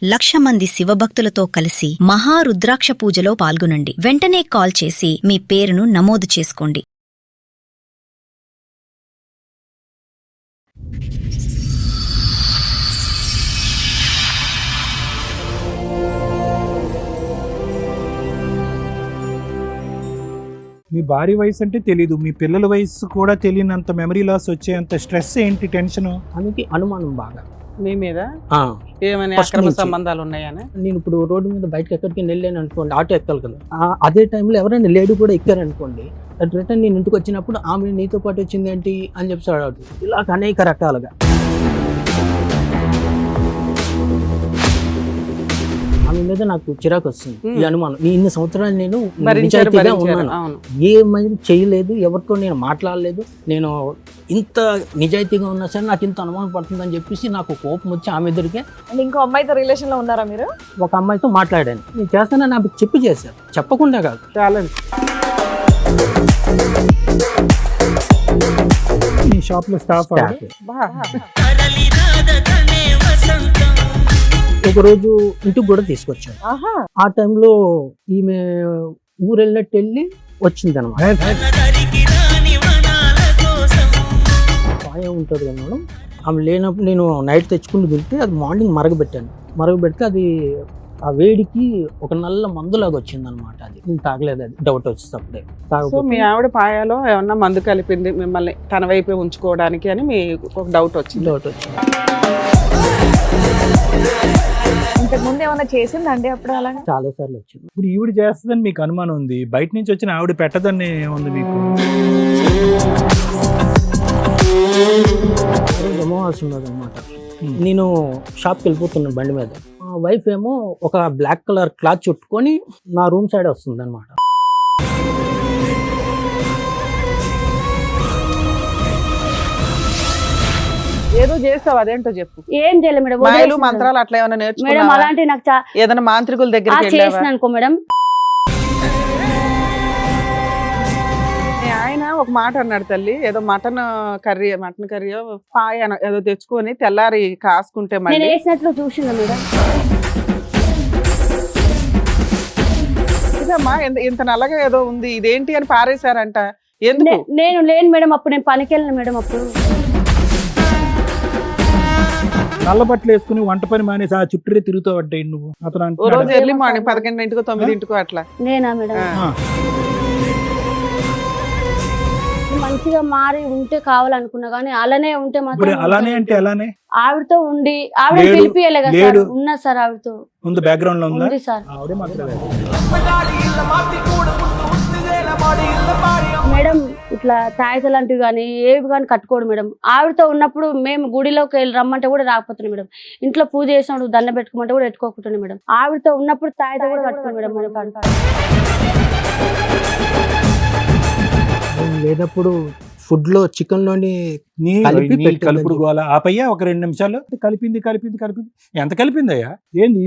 1,00,000 మంది శివభక్తులతో కలిసి మహారుద్రాక్ష పూజలో పాల్గొనండి. వెంటనే కాల్ చేసి మీ పేరును నమోదు చేసుకోండి. మీ భార్య వయసు అంటే తెలీదు, మీ పిల్లల వయసు కూడా తెలియనంత మెమరీ లాస్ వచ్చేంత స్ట్రెస్ ఏంటి, టెన్షన్? అందుకే అనుమానం బాగా మీ మీద ఆ, ఏమైనా First అక్రమ నుంచి. సంబంధాలు ఉన్నాయని. నేను ఇప్పుడు రోడ్డు మీద బయటకు ఎక్కడికి వెళ్ళాను అనుకోండి, ఆటో ఎక్కాలి కదా, అదే టైంలో ఎవరైనా లేడీ కూడా ఎక్కారనుకోండి, అట్ రిటర్న్ నేను ఇంటికి వచ్చినప్పుడు ఆమె నీతో పాటు వచ్చింది ఏంటి అని చెప్పి అడుగుతుంది. ఇలా అనేక రకాలుగా ఆమె మీద నాకు చిరాకు వస్తుంది. ఈ అనుమానం ఇన్ని సంవత్సరాలు నేను నిజాయితీగా ఉన్నాను, అవును. ఏమైనా చేయలేదు, ఎవరితో నేను మాట్లాడలేదు, నేను ఇంత నిజాయితీగా ఉన్నా సరే నాకు ఇంత అనుమానం పడుతుందని చెప్పేసి నాకు కోపం వచ్చి ఆమె ఎదురుకే అండ్ ఇంకో అమ్మాయితో రిలేషన్ లో ఉన్నారా మీరు? ఒక అమ్మాయితో మాట్లాడాను. నేను చేస్తానని నాకు చెప్పి చేశాను, చెప్పకుండా కాదు. ఛాలెంజ్. మీ షాప్ లో స్టాఫ్ స్టాఫ్. బా. ఒకరోజు ఇంటికి కూడా తీసుకొచ్చాను. ఆహా, ఆ టైంలో ఈమె ఊరు వెళ్ళినట్టు వెళ్ళి వచ్చింది అనమాట. పాయం ఉంటుంది కదా మేడం, ఆమె లేనప్పుడు నేను నైట్ తెచ్చుకుని తింటే అది మార్నింగ్ మరగబెడితే అది ఆ వేడికి ఒక నల్ల మందులాగా వచ్చింది అనమాట. అది నేను తాగలేదు, అది డౌట్ వచ్చేటప్పుడే సో తాగకపోతే మీ ఆవిడ పాయాలో ఏమన్నా మందు కలిపింది మిమ్మల్ని తన వైపే ఉంచుకోవడానికి అని మీకు ఒక డౌట్ వచ్చింది. డౌట్ వచ్చింది. ఇంతకు ముందు ఏమైనా చేసిందండి అప్పుడు అలాగా? చాలా సార్లు వచ్చింది. ఇప్పుడు ఈవిడ చేస్తుందని మీకు అనుమానం ఉంది, బయట నుంచి వచ్చిన ఆవిడ పెట్టదని ఉంది మీకు? అమావాస్య ఉన్నది అనమాట. నేను షాప్కి వెళ్ళిపోతున్నాను బండి మీద. మా వైఫ్ ఏమో ఒక బ్లాక్ కలర్ క్లాత్ చుట్టుకొని నా రూమ్ సైడ్ వస్తుంది అనమాట. ఏదో చేస్తావు, అదేంటో చెప్పు. ఏం చేయలేదు మేడం. మాయలు వదిలేసిన మంత్రాలు అట్లా ఏమైనా మేడం నేర్చుకున్నావా? అలాంటి నాకు ఏదైనా మాంత్రికుల దగ్గరికి చేసిన వెళ్ళావా? అనుకో మేడం. మీ ఆయన ఒక మాట అన్నాడు తల్లి, ఏదో మటన్ కర్రీ పాయ ఏదో తెచ్చుకొని తెల్లారి కాసుకుంటే నేను మళ్ళీ వేసినట్లు చూసిందా మేడం? ఇదమ్మా ఇంత నల్లగా ఏదో ఉంది, ఇదేంటి అని పారేశారంట. ఎందుకు? నేను లేను మేడం, అప్పుడు నేను పనికి వెళ్ళను మేడం. అప్పుడు నల్ల బట్టలు వేసుకుని వంట పని మానేసి ఆ చుట్టూరే తిరుగుతావు అంటే నువ్వు. అతను ఓ రోజు అంటున్నాడా? ఎర్లీ మార్నింగ్ 11:00 9:00 అట్లా. నేనా మేడం? ఆ. మంచిగా మారి ఉంటే కావాలనుకున్నా కానీ అలానే ఉంటే ఇప్పుడు మాత్రం అలానే అంటే అలానే ఆవిడతో ఉండి ఆవిడ లేడు, పిలిపియలే కదా సార్. లేడు. ఉన్నా సార్, ఆవిడతో ఉంది, బ్యాక్గ్రౌండ్ లో ఉందా? ఉంది సార్. ఆవిడే మాట్లాడాలి. మేడం ఇట్లా తాయిత లాంటివి కానీ ఏవి కానీ కట్టుకోడు మేడం. ఆవిడతో ఉన్నప్పుడు మేము గుడిలోకి వెళ్ళి రమ్మంటే కూడా రాకపోతున్నాం మేడం. ఇంట్లో పూజ చేసినప్పుడు దండ పెట్టుకోమంటే కూడా పెట్టుకోకుంటున్నాం మేడం. ఆవిడతో ఉన్నప్పుడు తాయిత కూడా కట్టుకోండి మేడం. మనకు లేనప్పుడు ఫుడ్ లో చికెన్ లోని నీ కలిపి నీ పెట్టిందని కలుపుడు చెప్పి. గోల ఆపయ్యా, ఒక 2 నిమిషాలు. కలిపింది ఎంత కలిపిందయ్యా? ఏంది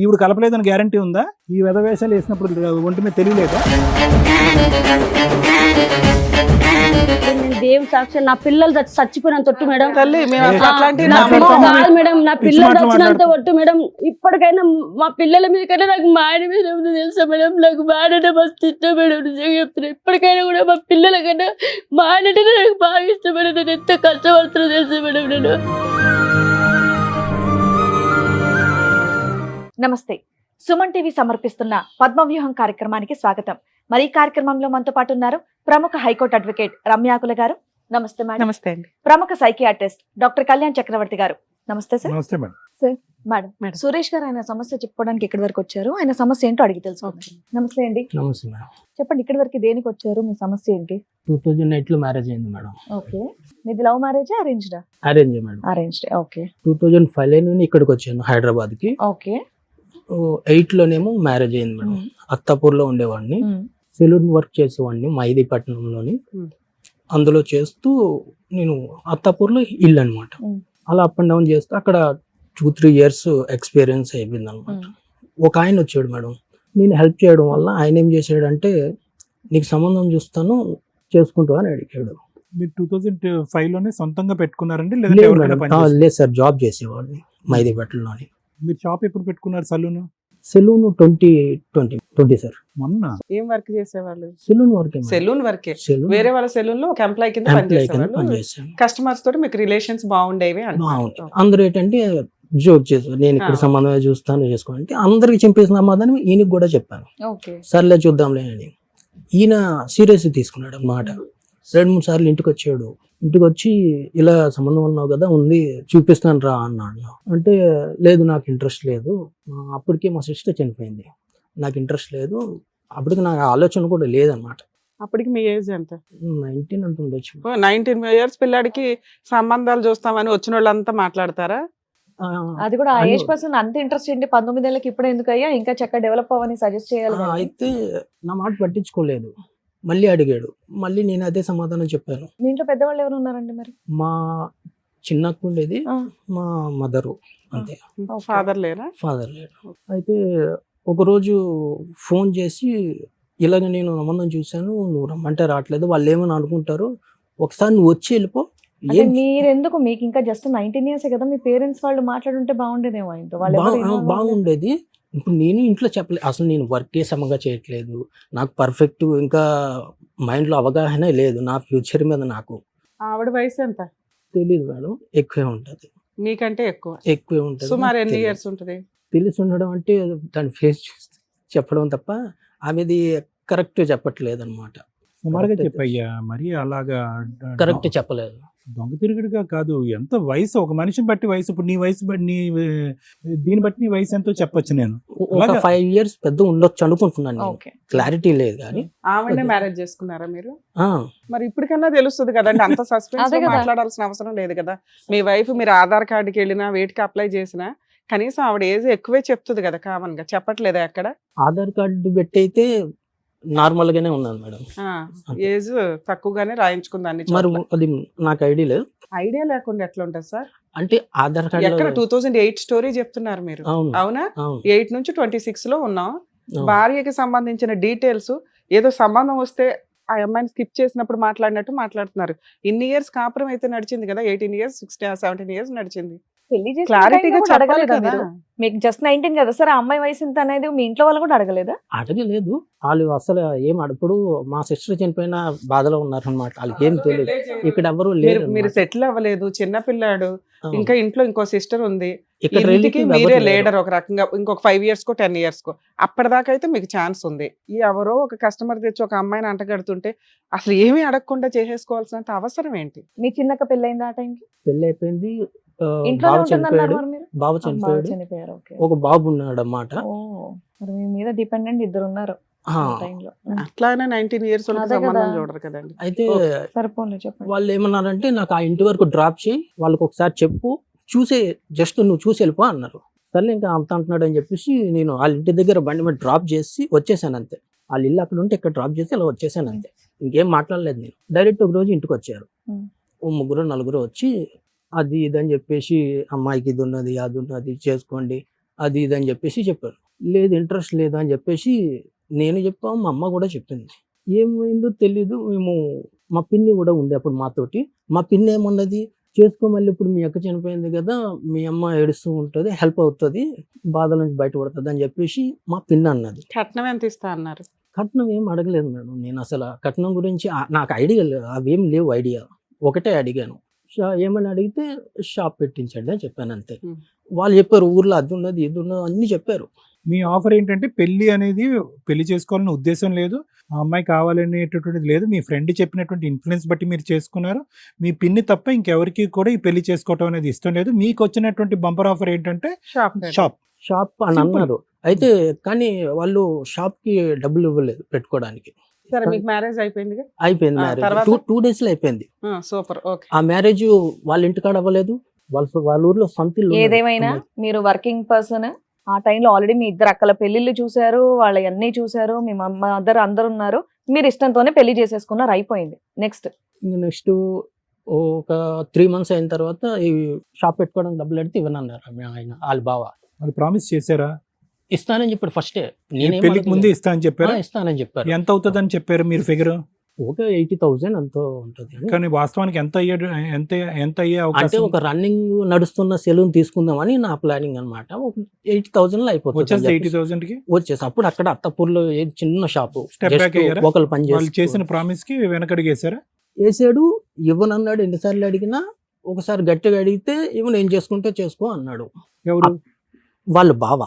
ఈవిడ కలపలేదని గ్యారంటీ ఉందా? ఈ వెధవేషాలు వేసినప్పుడు ఒంటి మీద తెలియలేదా? నేను దేవుని సాక్షి నా పిల్లలు చచ్చిపోయినంత ఒట్టు మేడం. తల్లి మేము అసలు అట్లాంటివి నా నమ్మము. పిల్లలు కాదు మేడం, నా పిల్లలు మాటలు చచ్చినంత ఒట్టు మేడం. ఇప్పటికైనా మా పిల్లల మీద కన్నా నాకు మా ఆయన మీద ఏముందో తెలుసా మేడం? నాకు మా ఆయన మస్తు ఇష్టం మేడం. నిజంగా చెప్తున్నా, ఇప్పటికైనా కూడా మా పిల్లల కన్నా మా ఆయన అంటేనే నాకు బాగా ఇష్టం మేడం. నేను ఎంత కష్టపడుతున్నా తెలుసా మేడం నేను. నమస్తే. సుమన్ టీవీ సమర్పిస్తున్న పద్మవ్యూహం కార్యక్రమానికి స్వాగతం. మరి ఈ కార్యక్రమంలో మనతో పాటు ఉన్నారు ప్రముఖ హైకోర్టు అడ్వకేట్ రమ్యాకుల గారు. నమస్తే మేడం. నమస్తే అండి. ప్రముఖ సైకియాట్రిస్ట్ డాక్టర్ కళ్యాణ్ చక్రవర్తి గారు. నమస్తే సార్. నమస్తే మేడం. మేడం సురేష్ గారు ఆయన సమస్య చెప్పుకోవడానికి ఇక్కడి వరకు వచ్చారు. ఆయన సమస్య ఏంటో అడిగి తెలుసుకుందాం. నమస్తే అండి, నమస్తే మేడం. చెప్పండి ఇక్కడి వరకు దేనికి వచ్చారు? మీ సమస్య ఏంటి? 2008 లో మ్యారేజ్ అయింది మేడం. ఓకే, మీది లవ్ మ్యారేజా అరేంజ్డా? Arrange madam. అరేంజ్డ్. ఓకే 2005 లో ఇక్కడికి వచ్చాను హైదరాబాద్ కి. ఓకే 8 లోనేమో మ్యారేజ్ అయింది మేడం. అత్తాపూర్ లో ఉండేవాడిని, సెలూన్ వర్క్ చేసేవాడిని మైదీపట్నంలోని. అందులో చేస్తూ నేను అత్తాపూర్లో ఇల్లు అనమాట. అలా అప్ అండ్ డౌన్ చేస్తూ అక్కడ 2-3 years ఎక్స్పీరియన్స్ అయిపోయింది అనమాట. ఒక ఆయన వచ్చాడు మేడం, నేను హెల్ప్ చేయడం వల్ల ఆయన ఏం చేశాడంటే, నీకు సంబంధం చూస్తాను చేసుకుంటావు అని అడిగాడు. మీరు 2005 లోనే సొంతంగా పెట్టుకున్నారండి లేదంటే ఎవరికైనా పని చేశారా? లేదు సార్, జాబ్ చేసేవాడిని మైదీపట్నంలోని. మీరు షాప్ ఎప్పుడు పెట్టుకున్నారు సలూన్? Salon 2020 sir. మొన్న ఏం వర్క్ చేసేవాళ్ళు? సెలూన్ వర్క్ సెలూన్ వర్కే. సెలూన్ వేరే వాళ్ళ సెలూన్ లో ఒక ఎంప్లాయ్ కింద ఎంప్లాయ్ కింద పనిచేసేవాళ్ళు. పనిచేసాను. కస్టమర్స్ తోటి మీకు రిలేషన్స్ బాగుండేవి బాగుంది. అంటారు. అందరూ ఏంటంటే జోక్ చేశారు, నేను ఇక్కడ సంబంధం చూస్తాను చేసుకోవాలంటే అందరికి చెప్పేసిన సమాధానం ఈయనకి కూడా చెప్పాను. ఓకే. సర్లే చూద్దాంలే అని. ఈయన సీరియస్ తీసుకున్నాడు అన్నమాట. 2-3 సార్లు ఇంటికి వచ్చాడు. ఇంటికి వచ్చి ఇలా సంబంధం ఉన్నావు కదా, ఉంది చూపిస్తాను రా అన్నాడు. అంటే లేదు నాకు ఇంట్రెస్ట్ లేదు, అప్పటికే మా సిస్టర్ చనిపోయింది, నాకు ఇంట్రెస్ట్ లేదు, అప్పటికి నాకు ఆలోచన కూడా లేదన్నమాట. అప్పటికి మీ ఏజ్ ఎంత? 19 అంత ఉండొచ్చు. 19 years పిల్లాడికి సంబంధాలు చూస్తామని వచ్చిన వాళ్ళంతా మాట్లాడతారా? అది కూడా ఆ అని- ఏజ్ పర్సన్ అంత ఇంట్రెస్ట్ ఏంటి 19 ఏళ్ళకి ఇప్పుడు ఎందుకు అయ్యా, ఇంకా చక్కగా డెవలప్ అవ్వని సజెస్ట్ చేయాలి కదా. అయితే నా మాట పట్టించుకోలేదు. మళ్ళీ అడిగాడు, మళ్ళీ నేను అదే సమాధానం చెప్పాను. మీ ఇంట్లో పెద్దవాళ్ళు ఎవరు ఉన్నారండి మరి? మా చిన్నక్క ఉండేది, ఆ. మా మదరు, అంతే. ఫాదర్ లేరా? ఫాదర్ లేడు. అయితే ఒకరోజు ఫోన్ చేసి ఇలాగ నేను సంబంధం చూశాను, నువ్వు రమ్మంటే రావట్లేదు, వాళ్ళు ఏమని అనుకుంటారు, ఒకసారి నువ్వు వచ్చి వెళ్ళిపో. అంటే ఏం మీరెందుకు, మీకు ఇంకా జస్ట్ 19 years కదా, మీ పేరెంట్స్ వాళ్ళు మాట్లాడుంటే బాగుండేదేమో ఆయనతో. వాళ్ళు ఎవరు involve అవ్వలేదు. బాగుండేది. ఇప్పుడు నేను ఇంట్లో చెప్పలేదు, అసలు నేను వర్కే సమంగా చేయట్లేదు, నాకు పర్ఫెక్ట్ ఇంకా మైండ్లో అవగాహన లేదు నా ఫ్యూచర్ మీద. నాకు ఆవిడ వయసు ఎంత? తెలియదు మేడం, ఎక్కువే ఉంటుంది. మీకంటే ఎక్కువ. ఎక్కువే ఉంటుంది. సుమారు ఎన్ని తెలియదు. ఇయర్స్ ఉంటది? తెలిసి ఉండడం అంటే దాని ఫేస్ చూస్తే చెప్పడం తప్ప ఆమెది కరెక్ట్ చెప్పట్లేదు అనమాట. సుమారుగా Correct. చెప్పయ్యా, మరి అలాగా కరెక్ట్ చెప్పలేదు. దొంగ తిరుగుడుగా కాదు, ఎంత వయసు, ఒక మనిషిని బట్టి వయసు, ఇప్పుడు నీ వయసు బట్టి దీన్ని బట్టి నీ వయసు ఎంతో చెప్పొచ్చు నేను. ఒక అలాగా? 5 years పెద్ద ఉండొచ్చు అనుకుంటున్నాను నేను. ఓకే. క్లారిటీ లేదు కానీ ఆవిడనే అదే. మ్యారేజ్ చేసుకున్నారా మీరు? ఆ, మరి ఇప్పటికన్నా తెలుస్తుంది కదండి, అంత సస్పెన్స్ అదే కదా. మాట్లాడాల్సిన అవసరం లేదు కదా. మీ వైఫ్ మీరు ఆధార్ కార్డుకి వెళ్ళినా వేటికి అప్లై చేసినా కనీసం ఆవిడ ఏజ్ ఎక్కువే చెప్తుంది కదా, కామన్ గా చెప్పట్లేదా ఎక్కడ? ఆధార్ కార్డు పెట్టి అయితే నార్మల్ గానే ఉన్నాను మేడం. ఏజ్ తక్కువగానే రాయించుకుంది అన్ని మరి చోట్ల. అది నాకు ఐడియా లేదు. ఐడియా లేకుండా ఎట్లా ఉంటుంది సార్? అంటే ఆధార్ ఎక్కడ కార్డు 2008 స్టోరీ చెప్తున్నారు మీరు, అవును అవునా? అవును 8 నుంచి 26 లో ఉన్నాం. అవును. భార్యకి సంబంధించిన డీటెయిల్స్ ఏదో సంబంధం వస్తే ఆ అమ్మాయిని స్కిప్ చేసినప్పుడు మాట్లాడినట్టు మాట్లాడుతున్నారు. ఇన్ని ఇయర్స్ కాపురం అయితే నడిచింది కదా, 18 years 16 17 years నడిచింది. పెళ్లి చేసిన క్లారిటీగా time లో కూడా చెప్పాలి అడగలేదా కదా. మీరు? మీకు జస్ట్ 19 కదా సార్, ఆ అమ్మాయి వయసు ఎంత అనేది మీ ఇంట్లో వాళ్ళు కూడా అడగలేదా? అడగలేదు. వాళ్ళు అసలు ఏం అడుపుడు మా సిస్టర్ చనిపోయిన బాధలో ఉన్నారు అనమాట. వాళ్ళకి ఏం తెలియదు, ఇక్కడ ఎవరు లేరు మీరు అన్నమాట. సెటిల్ అవ్వలేదు, చిన్న పిల్లాడు, అవును. ఇంకా ఇంట్లో ఇంకో సిస్టర్ ఉంది, ఇక్కడ ఇంటికి relative మీరే ఎవరు లేరు. లీడర్ ఒక రకంగా. ఇంకొక 5 years కో 10 years కో అప్పటిదాకా అయితే మీకు ఛాన్స్ ఉంది. ఈ ఎవరో ఒక కస్టమర్ తెచ్చి ఒక అమ్మాయిని అంటగడుతుంటే అసలు ఏమీ అడగకుండా చేసేసుకోవాల్సినంత అవసరం ఏంటి? మీ చిన్నక్క పెళ్ళైంది ఆ టైంకి? పెళ్లి అయిపోయింది. ఇంట్లోనే బాబు ఉంటుందన్నారు చనిపోయాడు. మరి మీరు? బాబు బాగా చనిపోయాడు. చనిపోయారు. ఓకే. ఒక బాబు ఉన్నాడు అన్నమాట. ఓ, మరి మీ మీద డిపెండెంట్ ఇద్దరు ఉన్నారు ఆ, ఆ టైంలో. అట్లానే 19 years వాళ్ళకి అదే కదా. సంబంధం చూడరు కదండి. అయితే సరిపోలే చెప్పండి. వాళ్ళు ఏమన్నారంటే నాకు ఆ ఇంటి వరకు డ్రాప్ చేయి, వాళ్ళకి ఒకసారి చెప్పు, చూసే జస్ట్ నువ్వు చూసి వెళ్ళిపో అన్నారు. సరే ఇంకా అంత అంటున్నాడు అని చెప్పేసి నేను వాళ్ళ ఇంటి దగ్గర బండి మీద డ్రాప్ చేసి వచ్చేసాను అంతే. వాళ్ళ ఇల్లు అక్కడ ఉంటే ఇక్కడ డ్రాప్ చేసి ఇలా వచ్చేసాను అంతే. ఇంకేం మాట్లాడలేదు నేను. డైరెక్ట్ ఒక రోజు ఇంటికి వచ్చారు. Hmm. ఓ 3-4 వచ్చి అది ఇది అని చెప్పేసి అమ్మాయికి ఇది ఉన్నది అది ఉన్నది చేసుకోండి అది ఇది అని చెప్పేసి చెప్పారు. లేదు ఇంట్రెస్ట్ లేదు అని చెప్పేసి నేను చెప్పాము, మా అమ్మ కూడా చెప్పింది. ఏమైందో తెలీదు. మేము మా పిన్ని కూడా ఉండే అప్పుడు మాతోటి. మా పిన్ని ఏమన్నది, చేసుకో, మళ్ళీ ఇప్పుడు మీ అక్క చనిపోయింది కదా, మీ అమ్మ ఏడుస్తూ ఉంటుంది, హెల్ప్ అవుతుంది, బాధల నుంచి బయటపడుతుంది అని చెప్పేసి మా పిన్ని అన్నది. కట్నం ఎంత ఇస్తా అన్నారు? కట్నం ఏం అడగలేదు మేడం. నేను అసలు ఆ కట్నం గురించి నాకు ఐడియా అవేం లేవు. ఐడియా ఒకటే అడిగాను, ఏమని అడిగితే షాప్ పెట్టించండి అని చెప్పాను అంతే. Hmm. వాళ్ళు చెప్పారు ఊర్లో అది ఉన్నది ఇది ఉన్నది అన్ని చెప్పారు. మీ ఆఫర్ ఏంటంటే పెళ్లి అనేది పెళ్లి చేసుకోవాలనే ఉద్దేశం లేదు, ఆ అమ్మాయి కావాలనేటటువంటిది లేదు, మీ ఫ్రెండ్ చెప్పినటువంటి ఇన్ఫ్లుయెన్స్ బట్టి మీరు చేసుకున్నారు. మీ పిన్ని తప్ప ఇంకెవరికి కూడా ఈ పెళ్లి చేసుకోవటం అనేది ఇష్టం లేదు. మీకు వచ్చినటువంటి బంపర్ ఆఫర్ ఏంటంటే షాప్ షాప్. షాప్ అని Simple. అన్నారు. అయితే కానీ వాళ్ళు షాప్ కి డబ్బులు ఇవ్వలేదు పెట్టుకోవడానికి. సరే, మీకు మ్యారేజ్ అయిపోయిందిగా. అయిపోయింది మ్యారేజ్. తర్వాత? 2 days లో అయిపోయింది. సూపర్. ఓకే. ఆ మ్యారేజ్ వాళ్ళ ఇంటికాడ అవ్వలేదు, వాళ్ళ ఊర్లో సొంత ఇల్లు ఉన్నది. ఏదేమైనా మీరు వర్కింగ్ పర్సన్, ఆ టైంలో ఆల్రెడీ మీ ఇద్దరు అక్కల పెళ్లిళ్ళు చూసారు, వాళ్ళ అన్నీ చూసారు, మీ మదర్ అందరు ఉన్నారు, మీరు ఇష్టంతోనే పెళ్లి చేసేసుకున్నారు, అయిపోయింది. నెక్స్ట్ నెక్స్ట్ ఒక 3 months అయిన తర్వాత ఈ షాప్ పెట్టుకోవడానికి డబ్బులు అడిగితే ఇవ్వనన్నారు ఆయన వాళ్ళ బావ. వాళ్ళు ప్రామిస్ చేశారా? ఇస్తానని చెప్పాడు ఫస్టే. పెళ్లికి ముందే ఇస్తా అని చెప్పారు. ఇస్తానని చెప్పారు. ఎంత అవుతుందని చెప్పారు మీరు ఫిగర్? ఒక 80,000 ఎంతో ఉంటుంది అని. కానీ వాస్తవానికి ఎంత అయ్యాడు, ఎంత అయ్యే అంటే అవకాశం ఒక రన్నింగ్ నడుస్తున్న సెలూన్ తీసుకుందామని నా ప్లానింగ్ అనమాట. ఒక 80,000 అయిపోతుంది వచ్చేస్తే అని చెప్పేసి 80,000కి వచ్చేసి అప్పుడు అక్కడ అత్తపూర్లో ఏది చిన్న షాపు Step back అయ్యారా? ఒకళ్ళు పని వాళ్ళు చేసిన చేసి ప్రామిస్ కి వెనకడిగేశారా? వేసాడు. ఇవ్వనన్నాడు. ఎన్నిసార్లు అడిగినా ఒకసారి గట్టిగా అడిగితే ఇవ్వను, ఏం చేసుకుంటే చేసుకో అన్నాడు. ఎవరు? వాళ్ళు బావ.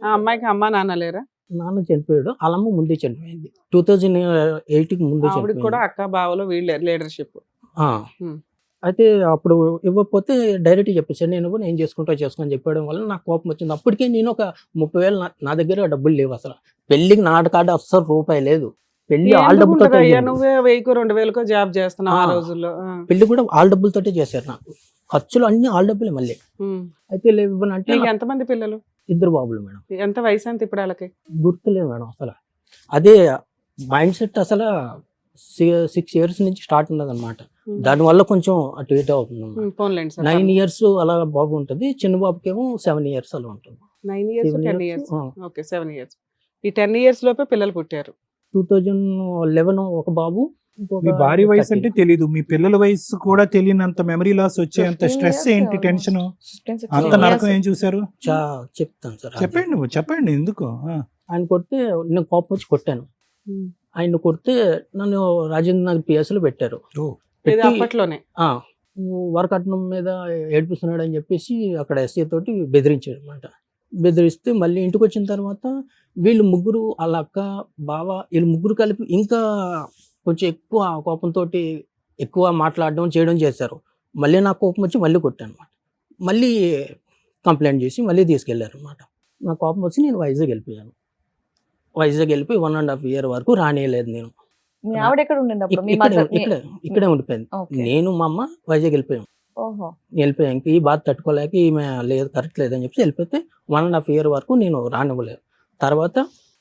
ఆ అమ్మాయికి అమ్మా నాన్న లేరా? నాన్న చనిపోయాడు, వాళ్ళమ్మ ముందే చనిపోయింది. 2008కి ముందే ఆవిడకి చనిపోయింది. కూడా అక్క బావలో వీళ్ళ లీడర్షిప్. ఆ. Hmm. అయితే అప్పుడు ఇవ్వకపోతే డైరెక్ట్ చెప్పేసాడు, నేను ఇవ్వను, ఏం చేసుకుంటా చేసుకొని చెప్పడం వల్ల నాకు కోపం వచ్చింది. అప్పటికే నేను ఒక 30,000 నా దగ్గర డబ్బులు లేవు అసలు. పెళ్లికి నాటకాడ అస్సలు రూపాయి లేదు. పెళ్లి వాళ్ళ డబ్బులతో నువ్వే 1,000-2,000 జాబ్ చేస్తున్నావు ఆ రోజుల్లో. పెళ్లి కూడా వాళ్ళ డబ్బులతోటే చేశారు. నాకు ఖర్చులు అన్ని వాళ్ళ డబ్బులే మళ్ళీ. అయితే లేవు ఇవ్వనంటే నీకు ఎంతమంది పిల్లలు? 2 బాబులు మేడం. ఎంత వయసు ఎంత ఇప్పుడు వాళ్ళకి? గుర్తులేదు మేడం అసలు. అదే మైండ్ సెట్ అసలు 6 years నుంచి స్టార్ట్ ఉన్నది అనమాట. దానివల్ల కొంచెం అటు ఇటు అవుతుంది. పోన్లేండి సార్. 9 years అలా బాబు ఉంటుంది, చిన్న బాబుకేమో 7 years అలా ఉంటుంది. 9 years 7 10 years, years. Okay 7 years. ఈ 10 years లోపే పిల్లలు పుట్టారు. 2011 ఒక బాబు. ఇంకొక మీ భార్య వయసు 13. అంటే తెలీదు, మీ పిల్లల వయసు కూడా తెలియనంత మెమరీ లాస్ వచ్చేంత 15 స్ట్రెస్ years ఏంటి, టెన్షన్, 16 అంత నరకం ఏం చూసారు? చెప్తాను సార్. చెప్పండి నువ్వు, చెప్పండి ఎందుకు. ఆయన కొడితే నేను కోపం వచ్చి కొట్టాను. ఆయన కొడితే నన్ను రాజేంద్ర నగర్ పిఎస్లో పెట్టారు. ఓ. ఇది పెట్టి, అప్పట్లోనే. వరకట్నం మీద ఏడిపిస్తున్నాడు అని చెప్పేసి అక్కడ ఎస్ఐ తోటి బెదిరించాడు అనమాట. బెదిరిస్తే మళ్ళీ ఇంటికి వచ్చిన తర్వాత వీళ్ళు ముగ్గురు, వాళ్ళ అక్క బావ, వీళ్ళు ముగ్గురు కలిపి ఇంకా కొంచెం ఎక్కువ కోపంతో ఎక్కువ మాట్లాడడం చేయడం చేశారు. మళ్ళీ నాకు కోపం వచ్చి మళ్ళీ కొట్టాను అనమాట. మళ్ళీ కంప్లైంట్ చేసి మళ్ళీ తీసుకెళ్లారు అనమాట. నా కోపం వచ్చి నేను వైజాగ్ వెళ్ళిపోయాను. వైజాగ్ వెళ్ళిపోయి 1.5 year వరకు రానియలేదు నేను. మీ ఆవిడ ఎక్కడ ఉండింది అప్పుడు? మీ ఇక్కడే ఉండిపోయింది. Okay. నేను మా అమ్మ వైజాగ్ వెళ్ళిపోయాం. ఓహో. వెళ్ళిపోయాం. ఇంక ఈ బాధ తట్టుకోలేక ఈమె లేదు, కరెక్ట్ లేదని చెప్పి వెళ్ళిపోతే 1.5 year వరకు నేను రానివ్వలేదు. తర్వాత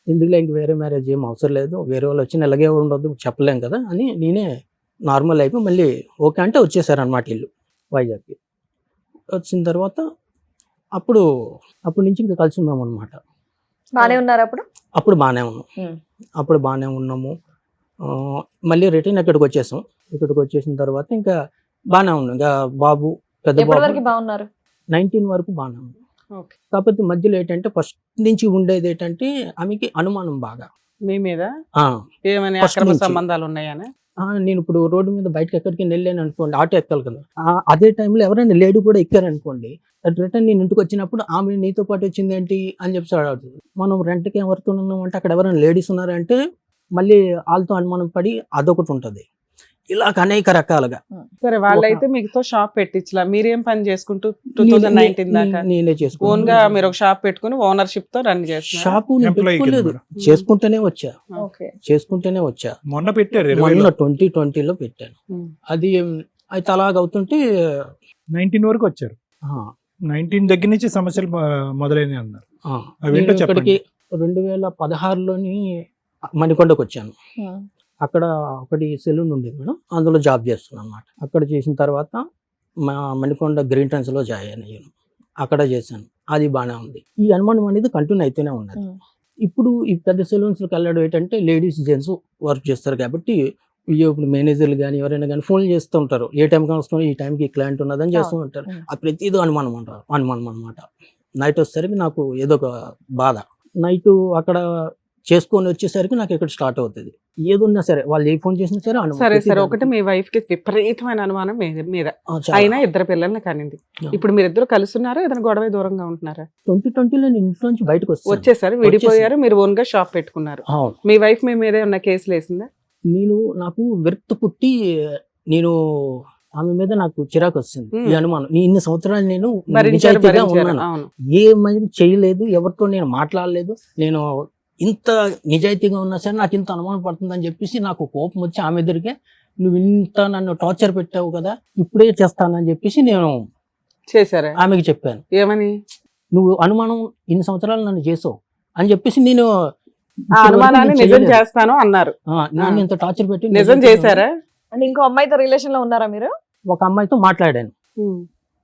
ఇందులో ఇంక వేరే మ్యారేజ్ ఏం అవసరం లేదు, వేరే వాళ్ళు వచ్చి ఇలాగే ఉండదు చెప్పలేం కదా అని నేనే నార్మల్ అయిపోయి మళ్ళీ ఓకే అంటే వచ్చేసారనమాట ఇల్లు వైజాగ్కి. వచ్చిన తర్వాత అప్పుడు నుంచి ఇంకా కలిసి ఉన్నాం అనమాట. బానే ఉన్నారు అప్పుడు? అప్పుడు బాగానే ఉన్నాం. అప్పుడు బాగానే ఉన్నాము. మళ్ళీ రిటర్న్ ఇక్కడికి వచ్చేసాం. ఇక్కడికి వచ్చేసిన తర్వాత ఇంకా బాగానే ఉన్నాం. ఇంకా బాబు, పెద్ద ఎప్పటి బాబు వరకు బాగున్నారు? 19 వరకు బాగానే ఉన్నాం. ఓకే. కాకపోతే మధ్యలో ఏంటంటే ఫస్ట్ నుంచి ఉండేది ఏంటంటే ఆమెకి అనుమానం బాగా. మీ మీద ఆ, ఏమైనా First అక్రమ నుంచి. సంబంధాలు ఉన్నాయని? నేను ఇప్పుడు రోడ్డు మీద బయటకు ఎక్కడికి వెళ్ళాను అనుకోండి, ఆటో ఎక్కాలి కదా, అదే టైంలో ఎవరైనా లేడీ కూడా ఎక్కారనుకోండి, రిటర్న్ నేను ఇంటికి వచ్చినప్పుడు ఆమె నీతో పాటు వచ్చింది ఏంటి అని చెప్పి అడుగుతుంది. మనం రెంట్కి ఎవరితో ఉన్నాం అంటే అక్కడ ఎవరైనా లేడీస్ ఉన్నారంటే మళ్ళీ వాళ్ళతో అనుమానం పడి అదొకటి ఉంటుంది. ఇలా అనేక రకాలుగా. సరే, వాళ్ళైతే మీతో షాప్ పెట్టించలా, మీరేం పని చేసుకుంటూ 2019 దాకా నేనే ఓన్ గా చేసుకున్నాను. మీరు ఒక షాప్ పెట్టుకుని ఓనర్షిప్ తో రన్ చేస్తున్నారు? షాపు నేను Employee కింద పెట్టుకోలేదు, మేడం. చేసుకుంటూనే వచ్చా. మొన్న పెట్టారు మొన్న 2020లో పెట్టాను. ఉమ్. అది అయితే అలాగవుతుంటే 19 వరకు వచ్చారు. 19 దగ్గర నుంచి సమస్యలు మొదలైనవి అన్నారు. అవేంటో నేను ఇక్కడికి 2016లోని మణికొండకు వచ్చాను. అక్కడ ఒకటి సెలూన్ ఉండేది మేడం, అందులో జాబ్ చేస్తున్నాను అనమాట. అక్కడ చేసిన తర్వాత మా మణికొండ గ్రీన్ ట్రెండ్స్ లో జాయిన్ అయ్యాను. అక్కడ చేశాను, అది బాగానే ఉంది. ఈ అనుమానం అనేది కంటిన్యూ అయితేనే ఉన్నది. ఇప్పుడు ఈ పెద్ద సెలూన్స్కి వెళ్ళడం ఏంటంటే లేడీస్ జెంట్స్ వర్క్ చేస్తారు కాబట్టి ఇప్పుడు మేనేజర్లు కానీ ఎవరైనా కానీ ఫోన్ చేస్తూ ఉంటారు, ఏ టైంకి వస్తాం, ఈ టైంకి క్లయింట్ ఉన్నదని చేస్తూ ఉంటారు. అది ప్రతిదీ అనుమానం అనమాట. నైట్ వచ్చేసరికి నాకు ఏదో ఒక బాధ. నైట్ అక్కడ చేసుకొని వచ్చేసరికి నాకు ఇక్కడ స్టార్ట్ అవుతుంది. ఏదున్నా సరే వాళ్ళు ఏ ఫోన్ చేసినా సరే అనుమానం. సరే ప్రతిదానికి. ఒకటి మీ వైఫ్ కి విపరీతమైన అనుమానం మీద చాలా. అయినా 2 పిల్లల్ని కనింది. ఇప్పుడు మీరిద్దరు కలుస్తున్నారా, ఏదైనా గొడవ దూరంగా ఉంటున్నారా? 2020లో నేను ఇంట్లో నుంచి బయటకు వచ్చేసారు, విడిపోయారు, మీరు ఓన్ గా షాప్ పెట్టుకున్నారు. అవును. మీ వైఫ్ మీ మీద ఏమన్నా కేసులు వేసిందా? నాకు విరక్తి పుట్టి ఆమె మీద నాకు చిరాకు వస్తుంది. ఈ అనుమానం ఇన్ని సంవత్సరాలు నేను నిజాయితీగా ఉన్నాను, అవును. ఏమైనా చేయలేదు, ఎవరితో నేను మాట్లాడలేదు, నేను ఇంత నిజాయితీగా ఉన్నా సరే నాకు ఇంత అనుమానం పడుతుందని చెప్పేసి నాకు కోపం వచ్చి ఆమె ఎదురుగా నువ్వు ఇంత నన్ను టార్చర్ పెట్టావు కదా, ఇప్పుడే చేస్తానని చెప్పేసి నేను చేశారా? ఆమెకి చెప్పాను. ఏమని? నువ్వు అనుమానం ఇన్ని సంవత్సరాలు నన్ను చేసావు అని చెప్పేసి నేను ఆ అనుమానాన్ని నిజం చేస్తాను అన్నారు. నన్ను ఇంత టార్చర్ పెట్టి నిజం చేశారా? అంటే ఇంకో అమ్మాయితో రిలేషన్ లో ఉన్నారా మీరు? ఒక అమ్మాయితో మాట్లాడాను.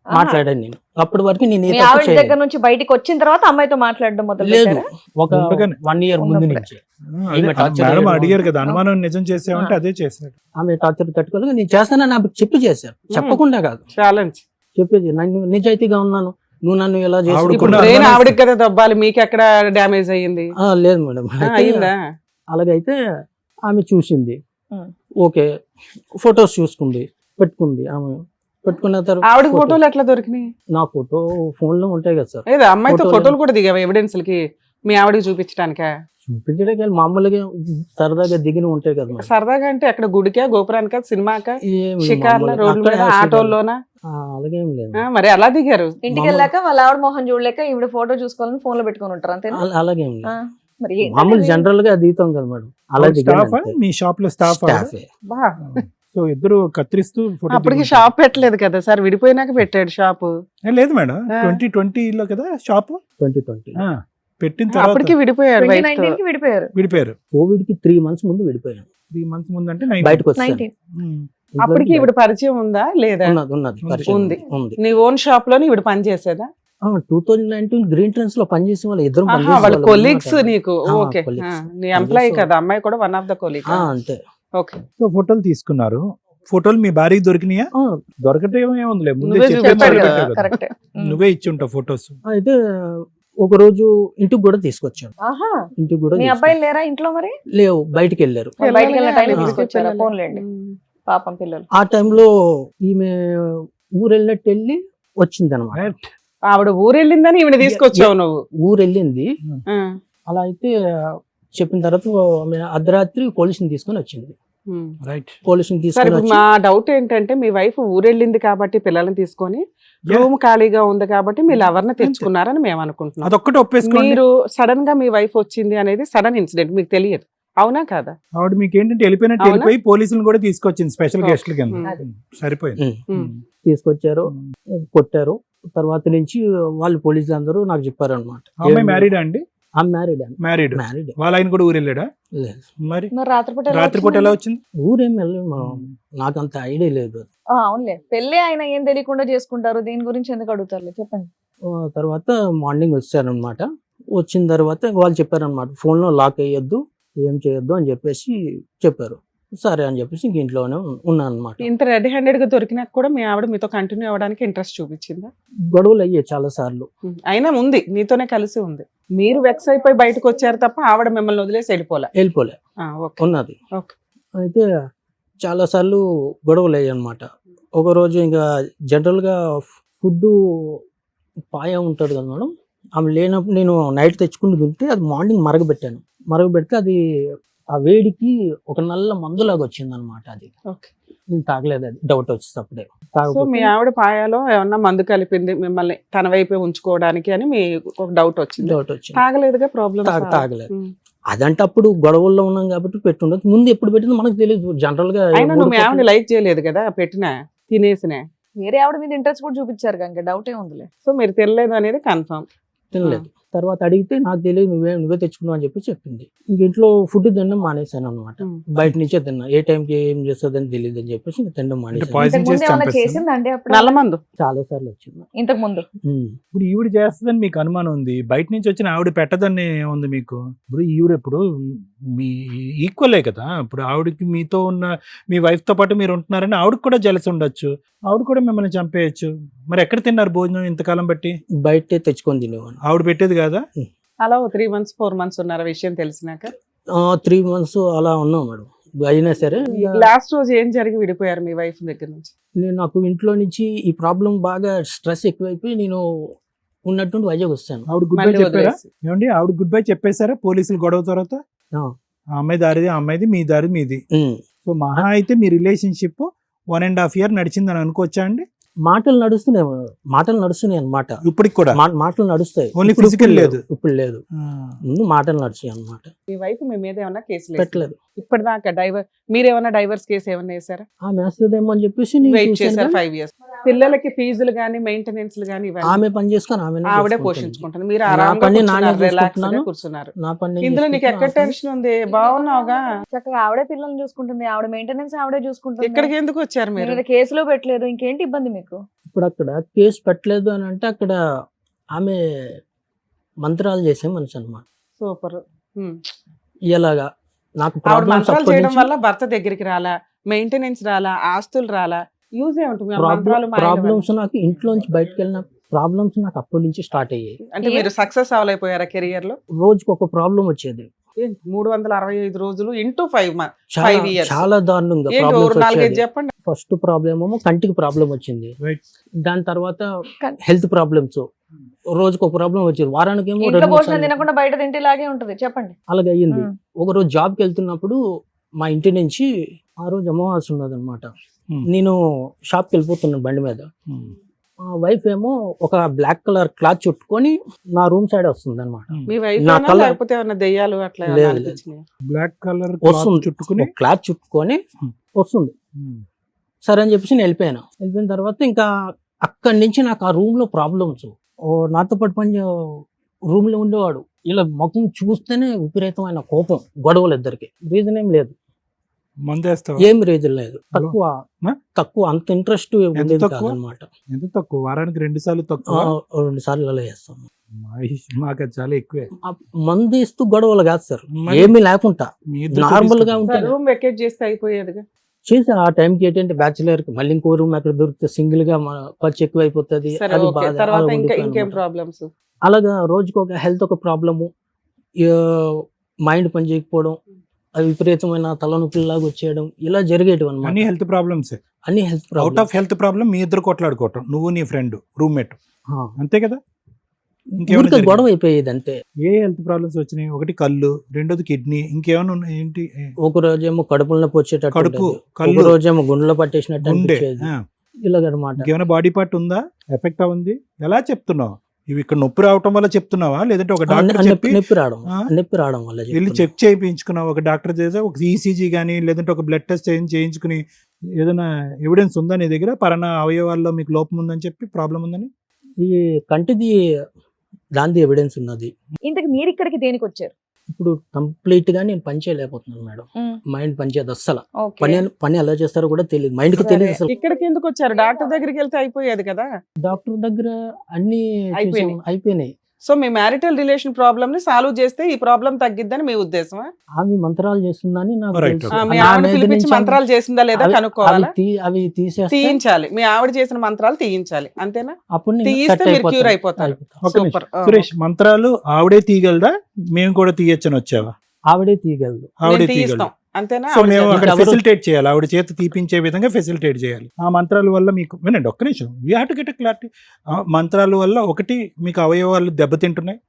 మాట్లాడాను నేను. అప్పటి వరకు నేను ఏ మీ తప్పు ఆవిడ చేయలేదు. దగ్గర నుంచి బయటికి వచ్చిన తర్వాత అమ్మాయితో మాట్లాడడం మొదలు లేదు, పెట్టారా? ఒక ఉండగానే. 1 year ముందు ఉన్నప్పుడే. నుంచి అదే, ఈమె torture మేడం చేయడం. అడిగారు కదా, అనుమానం నిజం చేసామంటే అదే చేశాడు. ఆమె టార్చర్ తట్టుకోలేక నేను చేస్తానని నాకు చెప్పి చేశారు, చెప్పకుండా కాదు, ఛాలెంజ్. చెప్పేది. నేను నిజాయితీగా ఉన్నాను, నువ్వు నన్ను ఎలా చేసి ఆవిడకున్న ఇప్పుడు అనుమానం బ్రెయిన్ ఇస్తుంది. ఆవిడకి కదా దొబ్బాలి, మీకు ఎక్కడ డ్యామేజ్ అయ్యింది? లేదు మేడం. అయితే అయిందా? అలాగైతే ఆమె చూసింది, Hmm. ఓకే, ఫొటోస్ చూసుకుంది, పెట్టుకుంది. ఆమె పెట్టుకున్న తర్వాత ఆవిడ photos- ఫోటోలు ఎట్లా దొరికినాయి? నా ఫోటో ఫోన్ లో ఉంటాయి కదా సార్, లేదా అమ్మాయితో ఫోటోలు- ఫోటోలు కూడా దిగావా ఎవిడెన్స్లకి మీ ఆవిడకి చూపించడానికా? చూపించడానికి వెళ్ళి మామూలుగా సరదాగా దిగిన ఉంటాయి కదా మేడం. సరదాగా అంటే అక్కడ గుడికా, గోపురానికా, సినిమాకా, ఏం లేదు, షికార్ల, మామూలుగా. రోడ్ల మీద, అక్కడే ఆటోల్లోనా? అలాగేం లేదు, మరి ఎలా దిగారు? ఇంటికి వెళ్ళాక వాళ్ళ ఆవిడ మొహం చూడలేక ఈవిడ ఫోటో చూసుకోవాలని ఫోన్ లో పెట్టుకొని ఉంటారు అంతేనా? అలాగేం ఆ, లేదు. మరి ఏంటంటే మామూలు మీరు- జనరల్ గా దిగుతాం కదా మేడం, అలా ఆవిడ దిగాను స్టాఫా? అంతే. మీ షాప్ లో స్టాఫ్ స్టాఫే. బా, సో ఇద్దరు కత్తిరిస్తూ photo అప్పటికి దిగుతారు. షాప్ పెట్టలేదు కదా సార్, విడిపోయినాక పెట్టాడు షాపు. లేదు మేడం, ఆ. 2020 కదా షాప్ 2020 పెట్టిన తర్వాత అప్పటికి విడిపోయాడు wife తో. 2019 కి విడిపోయారు. విడిపోయారు. కోవిడ్ కి 3 months ముందు విడిపోయాను, 3 months ముందు అంటే బయటకు వచ్చాను. 19. అప్పటికి ఈవిడ పరిచయం ఉందా లేదా? ఉన్నది పరిచయం ఉంది. ఉంది. నీ ఓన్ షాప్ లోని ఈవిడ పని చేసేదా? 2019 గ్రీన్ ట్రెండ్స్ లో పనిచేసే వాళ్ళు ఇద్దరు ఆహా, వాళ్ళ కొలీగ్స్ నీకు. ఆ, ఓకే, colleagues. నీ ఎంప్లాయీ Colleagues. కదా, అమ్మాయి కూడా వన్ ఆఫ్ ద కొలీగ్. అంతే. ఓకే, సో ఫోటోలు తీసుకున్నారు. ఫోటోలు మీ భార్యకి దొరికినాయా? ఆ, దొరకటం ఏముందిలే, ముందే నువ్వే చెప్పే చెప్పాడు మొదలు కదా, పెట్టావు కదా. కరెక్ట్. నువ్వే ఇచ్చి ఉంటావు ఫొటోస్. అయితే ఒక రోజు ఇంటికి కూడా తీసుకొచ్చాను, ఆహా, ఇంటికి కూడా మీ అబ్బాయిలు లేరా ఇంట్లో మరి? లేవు, బయటికి వెళ్ళారు. బయటికి వెళ్ళిన టైంలో ఆ. తీసుకొచ్చారా? ఫోన్లేండి, పాపం పిల్లలు. ఆ టైంలో ఈమె ఊరు వెళ్ళినట్టు వెళ్ళి వచ్చింది అనమాట. ఆవిడ ఊరెళ్ళిందని ఈవిడ తీసుకొచ్చావు నువ్వు. ఊరు వెళ్ళింది. ఆ. అలా అయితే చెప్పిన తర్వాత ఆమె అర్ధరాత్రి పోలీసుని తీసుకొని వచ్చింది. ఉమ్. రైట్. పోలీసుని సరే, తీసుకొని ఇప్పుడు వచ్చి మా డౌట్ ఏంటంటే మీ వైఫ్ ఊరెళ్ళింది కాబట్టి పిల్లల్ని తీసుకొని రూమ్ ఖాళీగా ఉంది కాబట్టి మీ లవర్ని తెచ్చుకున్నారని మేము అనుకుంటున్నాం. అదొక్కటి ఒప్పేసుకోండి. మీరు సడన్ గా మీ వైఫ్ వచ్చింది అనేది సడన్ ఇన్సిడెంట్, మీకు తెలియదు, అవునా కాదా? ఆవిడ మీకు ఏంటంటే వెళ్ళిపోయినట్టు అవునా? వెళ్ళిపోయి పోలీసులను కూడా తీసుకొచ్చింది స్పెషల్ Okay. గెస్ట్ల కింద. అది. సరిపోయింది. ఉమ్, తీసుకొచ్చారు, కొట్టారు. తర్వాత నుంచి వాళ్ళు పోలీసులు అందరూ నాకు చెప్పారు అనమాట. అమ్మాయి మ్యారీడా అండి? ఆమె మ్యారీడ్ మ్యారీడ్. మ్యారీడ్. వాళ్ళ ఆయన కూడా ఊరు వెళ్ళాడా? లేదు, మరి మరి రాత్రిపూట ఎలా రాత్రిపూట ఎలా వచ్చింది? ఊరేం వెళ్ళలేదు, నాకు అంత ఐడియా లేదు. అవునులే, పెళ్ళి ఆయన ఏం తెలియకుండా చేసుకుంటారు, దీని గురించి ఎందుకు అడుగుతారులే, చెప్పండి. తర్వాత మార్నింగ్ వచ్చారనమాట. వచ్చిన తర్వాత వాళ్ళు చెప్పారనమాట, ఫోన్లో లాక్ అయ్యొద్దు, ఏం చేయొద్దు అని చెప్పేసి చెప్పారు. సరే అని చెప్పేసి ఇంక ఇంట్లోనే ఉన్నాను అనమాట. ఇంత రెడీ హ్యాండెడ్ గా దొరికినాక కూడా మీ ఆవిడ మీతో కంటిన్యూ అవ్వడానికి ఇంట్రెస్ట్ చూపించిందా? గొడవలు అయ్యాయి చాలా సార్లు. అయినా ఉంది, నీతోనే కలిసి ఉంది. మీరు వెక్స్ అయిపోయి బయటకు వచ్చారు తప్ప ఆవిడ మిమ్మల్ని వదిలేసి వెళ్ళిపోలే. వెళ్ళిపోలే, ఓకే. ఉన్నది. ఓకే. అయితే చాలా సార్లు గొడవలు అయ్యాయి అనమాట. ఒకరోజు ఇంకా జనరల్గా ఫుడ్ పాయ ఉంటుంది కదా మేడం, ఆమె లేనప్పుడు నేను నైట్ తెచ్చుకుని తింటే అది మార్నింగ్ మరగబెడితే అది ఆ వేడికి ఒక నల్ల మందులాగా వచ్చింది అనమాట. అది ఓకే. నేను తాగలేదు, అది డౌట్ వచ్చేటప్పుడే. సో మీ ఆవిడ పాయాలో ఏమన్నా మందు కలిపింది మిమ్మల్ని తన వైపే ఉంచుకోవడానికి అని మీ ఒక డౌట్ వచ్చింది. డౌట్ వచ్చింది, తాగలేదుగా, ప్రాబ్లమ్ తాగలేదు. అదంటే అప్పుడు గొడవల్లో ఉన్నాం కాబట్టి పెట్టుండదు. ముందు ఎప్పుడు పెట్టిందో మనకు తెలియదు. జనరల్ గా అయినా నువ్వు మీ ఆవిడ లైక్ చేయలేదు కదా పెట్టిన తినేసినే. వేరే ఆవిడ మీద ఇంట్రెస్ట్ కూడా చూపించారు కనుక డౌట్ ఏ ఉందిలే. సో మీరు తినలేదు అనేది కన్ఫర్మ్. తినలేదు. తర్వాత అడిగితే నాకు తెలియదు, నువ్వే తెచ్చుకున్నావు అని చెప్పి చెప్పింది. ఇంక ఇంట్లో ఫుడ్ తినడం మానేశాను అనమాట. బయట నుంచే తిన్నా, ఏ టైంకి ఏం చేస్తుందని తెలియదు అని చెప్పేసి ఇంక తినడం మానేశాను. poison ఇంతకు ముందు చేసి ఏమన్నా చంపేస్తాను. చేసిందండి అప్పుడు? నల్ల మందు చాలా సార్లు వచ్చింది. ఇంతకు ముందు ఇప్పుడు ఈవిడ చేస్తుందని మీకు అనుమానం ఉంది, బయట నుంచి వచ్చిన ఆవిడ పెట్టదని ఏముంది మీకు? ఇప్పుడు ఈవిడ ఇప్పుడు మీ ఈక్వలే కదా. ఇప్పుడు ఆవిడకి మీతో ఉన్న మీ వైఫ్ తో పాటు మీరు ఉంటున్నారని ఆవిడకి కూడా జలసి ఉండొచ్చు, ఆవిడ కూడా మిమ్మల్ని చంపేయచ్చు. మరి ఎక్కడ తిన్నారు భోజనం ఇంతకాలం బట్టి? బయటే తెచ్చుకొని తినేవాడిని. ఆవిడ పెట్టేది కదా? అలా 3 months 4 months ఉన్నార విషయం తెలిసినాక? 3 months అలా ఉన్నాం మేడం. అయినా సరే లాస్ట్ రోజు ఏం జరిగి విడిపోయారు మీ వైఫ్ దగ్గర నుంచి? నాకు ఇంట్లో నుంచి ఈ ప్రాబ్లం బాగా స్ట్రెస్ ఎక్కువైపోయి నేను ఉన్నట్టుండి వైజాగ్ వస్తాను. ఆవిడ గుడ్ బై మళ్ళీ చెప్పారా? వదిలేసి. ఏమండి ఆవిడ గుడ్ బై చెప్పేశారా పోలీసులు గొడవ తర్వాత? ఆ. ఆ అమ్మాయి దారిది ఆ అమ్మాయిది, మీ దారి మీది. ఉమ్. సో మహా అయితే మీ రిలేషన్షిప్ 1.5 year నడిచిందని అనుకోవచ్చా అండి? మాటలు నడుస్తున్నాయి అన్నమాట. ఇప్పటికి కూడా మాటలు నడుస్తాయి. Only ఇప్పుడు physical లేదు. ఇప్పుడు లేదు, ముందు మాటలు నడిచాయి అన్నమాట. మీ వైఫ్ మీ మీద ఏమన్నా కేసులు పెట్టలేదు. ఇప్పటిదాకా మీరేమన్నా డైవర్స్ కేసు ఏమన్నా వేసారా? ఆమె వేస్తుందేమో అని చెప్పేసి నేను వెయిట్ చూశాను చేశారు కానీ 5 years. పిల్లలకి ఫీజులు గానీ మెయింటెనెన్స్ గానీ ఇవన్నీ ఆమె పని చేసుకొని ఆవిడే పోషించుకుంటుంది. మీరు నా ఆరాంగా పని నానే కూర్చున్నారు, రిలాక్స్ గా చూసుకుంటున్నాను. కూర్చున్నారు. నా పని ఇందులో నీకు ఎక్కడ టెన్షన్ ఉంది? బాగున్నావుగా. చక్కగా ఆవిడే పిల్లల్ని చూసుకుంటుంది, ఆవిడ మెయింటెనెన్స్ ఆవిడే చూసుకుంటుంది. ఇక్కడికి ఎందుకు వచ్చారు మీరు మీరు? ఏదో కేసులో పెట్టలేదు, ఇంకేంటి ఇబ్బంది మీకు? ఇప్పుడు అక్కడ కేసు పెట్టలేదు అని అంటే అక్కడ ఆమె మంత్రాలు చేసే మనిషి అనమాట. సూపర్. ఇలాగా నాకు ఆవిడ ప్రాబ్లమ్స్ మంత్రాలు చేయడం వల్ల భర్త దగ్గరికి రాలా, మెయింటెనెన్స్ రాలా, ఆస్తులు రాలా, యూజ్ ఏముంటుంది? మంత్రాలు మాయల వల్ల. ప్రాబ్లమ్స్ నాకు ఇంట్లోంచి బయటకు వెళ్ళిన ప్రాబ్లమ్స్ నాకు అప్పటి నుంచి స్టార్ట్ అయ్యాయి. అంటే మీరు సక్సెస్ అవ్వలేకపోయారా కెరియర్ లో? రోజుకి ఒక ప్రాబ్లం వచ్చేది. 365 రోజులు ఇంటూ 5 చాలా 5 years. చాలా దారుణంగా ఏంటి ప్రాబ్లమ్స్ ఒక 4-5 వచ్చేది. చెప్పండి. ఫస్ట్ ప్రాబ్లమ్ ఏమో కంటికి ప్రాబ్లం వచ్చింది. Right. దాని తర్వాత కం- హెల్త్ ప్రాబ్లమ్స్, రోజుకి ఒక ప్రాబ్లం వచ్చేది. వారానికి ఏమో ఇంట్లో 2-3 భోజనం సార్లు. తినకుండా బయట తింటేలాగే ఉంటది. చెప్పండి. అలాగే అయ్యింది. ఉమ్. ఒకరోజు జాబ్కి వెళ్తున్నప్పుడు మా ఇంటి నుంచి ఆ రోజు అమావాస్య ఉన్నది అనమాట. నేను షాప్కి వెళ్ళిపోతున్నాను బండి మీద. మా వైఫ్ ఏమో ఒక బ్లాక్ కలర్ క్లాత్ చుట్టుకొని నా రూమ్ సైడ్ వస్తుంది అనమాట. మీ వైఫ్ నా కళ్ళ- లేకపోతే ఏమన్నా దెయ్యాలు అట్లా లేదు, ఏమన్నా లేదు. అనిపించినాయా? బ్లాక్ కలర్ వస్తుంది చుట్టుకుని క్లాత్ చుట్టుకొని వస్తుంది. సరే అని చెప్పేసి నేను వెళ్ళిపోయాను. వెళ్ళిపోయిన తర్వాత ఇంకా అక్కడి నుంచి నాకు ఆ రూమ్ లో ప్రాబ్లమ్స్. నాతో పాటు పని రూమ్ లో ఉండేవాడు. ఇలా ముఖం చూస్తేనే విపరీతమైన కోపం, గొడవలు ఇద్దరికి. రీజన్ ఏం లేదు, మందేస్తావా? ఏం రీజన్ లేదు. తక్కువ ఆ? తక్కువ అంత ఇంట్రెస్ట్ ఉండేది తక్కువ? కాదనమాట. ఎంత తక్కువ? వారానికి 2 సార్లు తక్కువ? 2 సార్లు అలా చేస్తాను. మాకు అది చాలా ఎక్కువే. ఆ మందు ఇస్తూ గొడవలు కాదు సార్, మరి ఏమీ లేకుండా మీ ఇద్దరు నార్మల్ గా చూపిస్తారు. ఉంటాను. రూమ్ వెకేట్ చేస్తే అయిపోయేదిగా. చేసి ఆ టైంకి ఏంటంటే బ్యాచులర్ కి మళ్ళీ ఇంకో రూమ్ ఎక్కడ దొరికితే సింగిల్ గా ఖర్చు ఎక్కువ అయిపోతుంది. సరే అది ఓకే. బాధ. తర్వాత అలా ఇంకా ఇంకేం ఉండిపోయాను. ప్రాబ్లమ్స్? అలాగా రోజుకి ఒక హెల్త్ ఒక ప్రాబ్లము, మైండ్ పని చేయకపోవడం, అది విపరీతమైన తలనొప్పిలాగా వచ్చేయడం, ఇలా జరిగేటివి అన్ని అనమాట. Health problems. అన్ని health out problem. Of health problem మీ ఇద్దరు కొట్లాడుకోవటం, నువ్వు నీ ఫ్రెండ్ రూమ్మేట్, అంతే కదా? ఇంకేమైనా ఊరికే జరిగిందా? గొడవ అయిపోయేది అంతే. ఏ హెల్త్ ప్రాబ్లమ్స్ వచ్చినాయి? ఒకటి కళ్ళు, రెండోది కిడ్నీ, ఇంకేమైనా ఉన్నాయి ఏంటి? ఒక రోజేమో కడుపులో నొప్పి వచ్చేటట్టు కడుపు, ఉండేది. ఒక కళ్ళు, రోజేమో గుండెలో పట్టేసినట్టు గుండె. అనిపించేది. ఆ. ఇలాగనమాట. ఇంకేమైనా బాడీ పార్ట్ ఉందా ఎఫెక్ట్ అవుంది? ఎలా చెప్తున్నావు? ఇవి ఇక్కడ నొప్పి రావటం వల్ల చెప్తున్నావా, లేదంటే ఒక డాక్టర్ చెప్పి నొప్పి రావడం, ఆ? నొప్పి రావడం వల్ల వెళ్ళి చెప్తున్నా. చెక్ చేయించుకున్నావు? ఒక డాక్టర్ చేసే ఒక ఈసీజీ కానీ లేదంటే ఒక బ్లడ్ టెస్ట్ చేయించుకుని ఏదైనా ఎవిడెన్స్ ఉందా నీ దగ్గర? పరణ అవయవాల్లో మీకు లోపం ఉందని చెప్పి ప్రాబ్లం ఉందని? ఈ కంటిది దాని ఎవిడెన్స్ ఉన్నది. ఇంతకు మీరు ఇక్కడికి దేనికి వచ్చారు? ఇప్పుడు కంప్లీట్ గా నేను పని చేయలేకపోతున్నాను మేడం. మైండ్ పని చేయదు అస్సలు. ఓకే. పని ఎలా చేస్తారో కూడా తెలియదు, మైండ్ కి తెలియదు అసలు. ఇక్కడికి ఎందుకు వచ్చారు? డాక్టర్ దగ్గరికి వెళ్తే అయిపోయేది కదా. డాక్టర్ దగ్గర అన్ని అయిపోయినాయి. చూసాం, అయిపోయినాయి. సో మీ మ్యారిటల్ రిలేషన్ ప్రాబ్లమ్ ని సాల్వ్ చేస్తే ఈ ప్రాబ్లం తగ్గిద్దని మీ ఉద్దేశమా? ఆమె మంత్రాలు చేస్తుందని నాకు Right, తెలుసు. okay. మీ నా ఆవిడ మీద పిలిపించి నుంచి మంత్రాలు చేసిందా లేదా అవి- కనుక్కోవాలా? అవి తీసేస్తే తీయించాలి. మీ ఆవిడ చేసిన మంత్రాలు తీయించాలి, అంతేనా? అప్పుడు నేను తీయిస్తే set మీరు అయిపోతాను. క్యూర్ అయిపోతారు. ఒక నిమిషం. సూపర్. సురేష్, మంత్రాలు ఆవిడే తీయగలదా? మేము కూడా తీయచ్చని వచ్చావా? ఆవిడే తీయగలదు. ఆవిడే తీయిస్తాం, తీయగలదు. అంతేనా? సో ఆవిడ మేము చేత- అక్కడ ఎవరు- ఫెసిలిటేట్ చేయాలి, ఆవిడ చేత తీపించే విధంగా ఫెసిలిటేట్ చేయాలి. ఆ మంత్రాల వల్ల మీకు వినండి ఒక్క నిమిషం, we have to get a clarity. మంత్రాల వల్ల ఒకటి మీకు అవయవాలు దెబ్బతింటున్నాయి,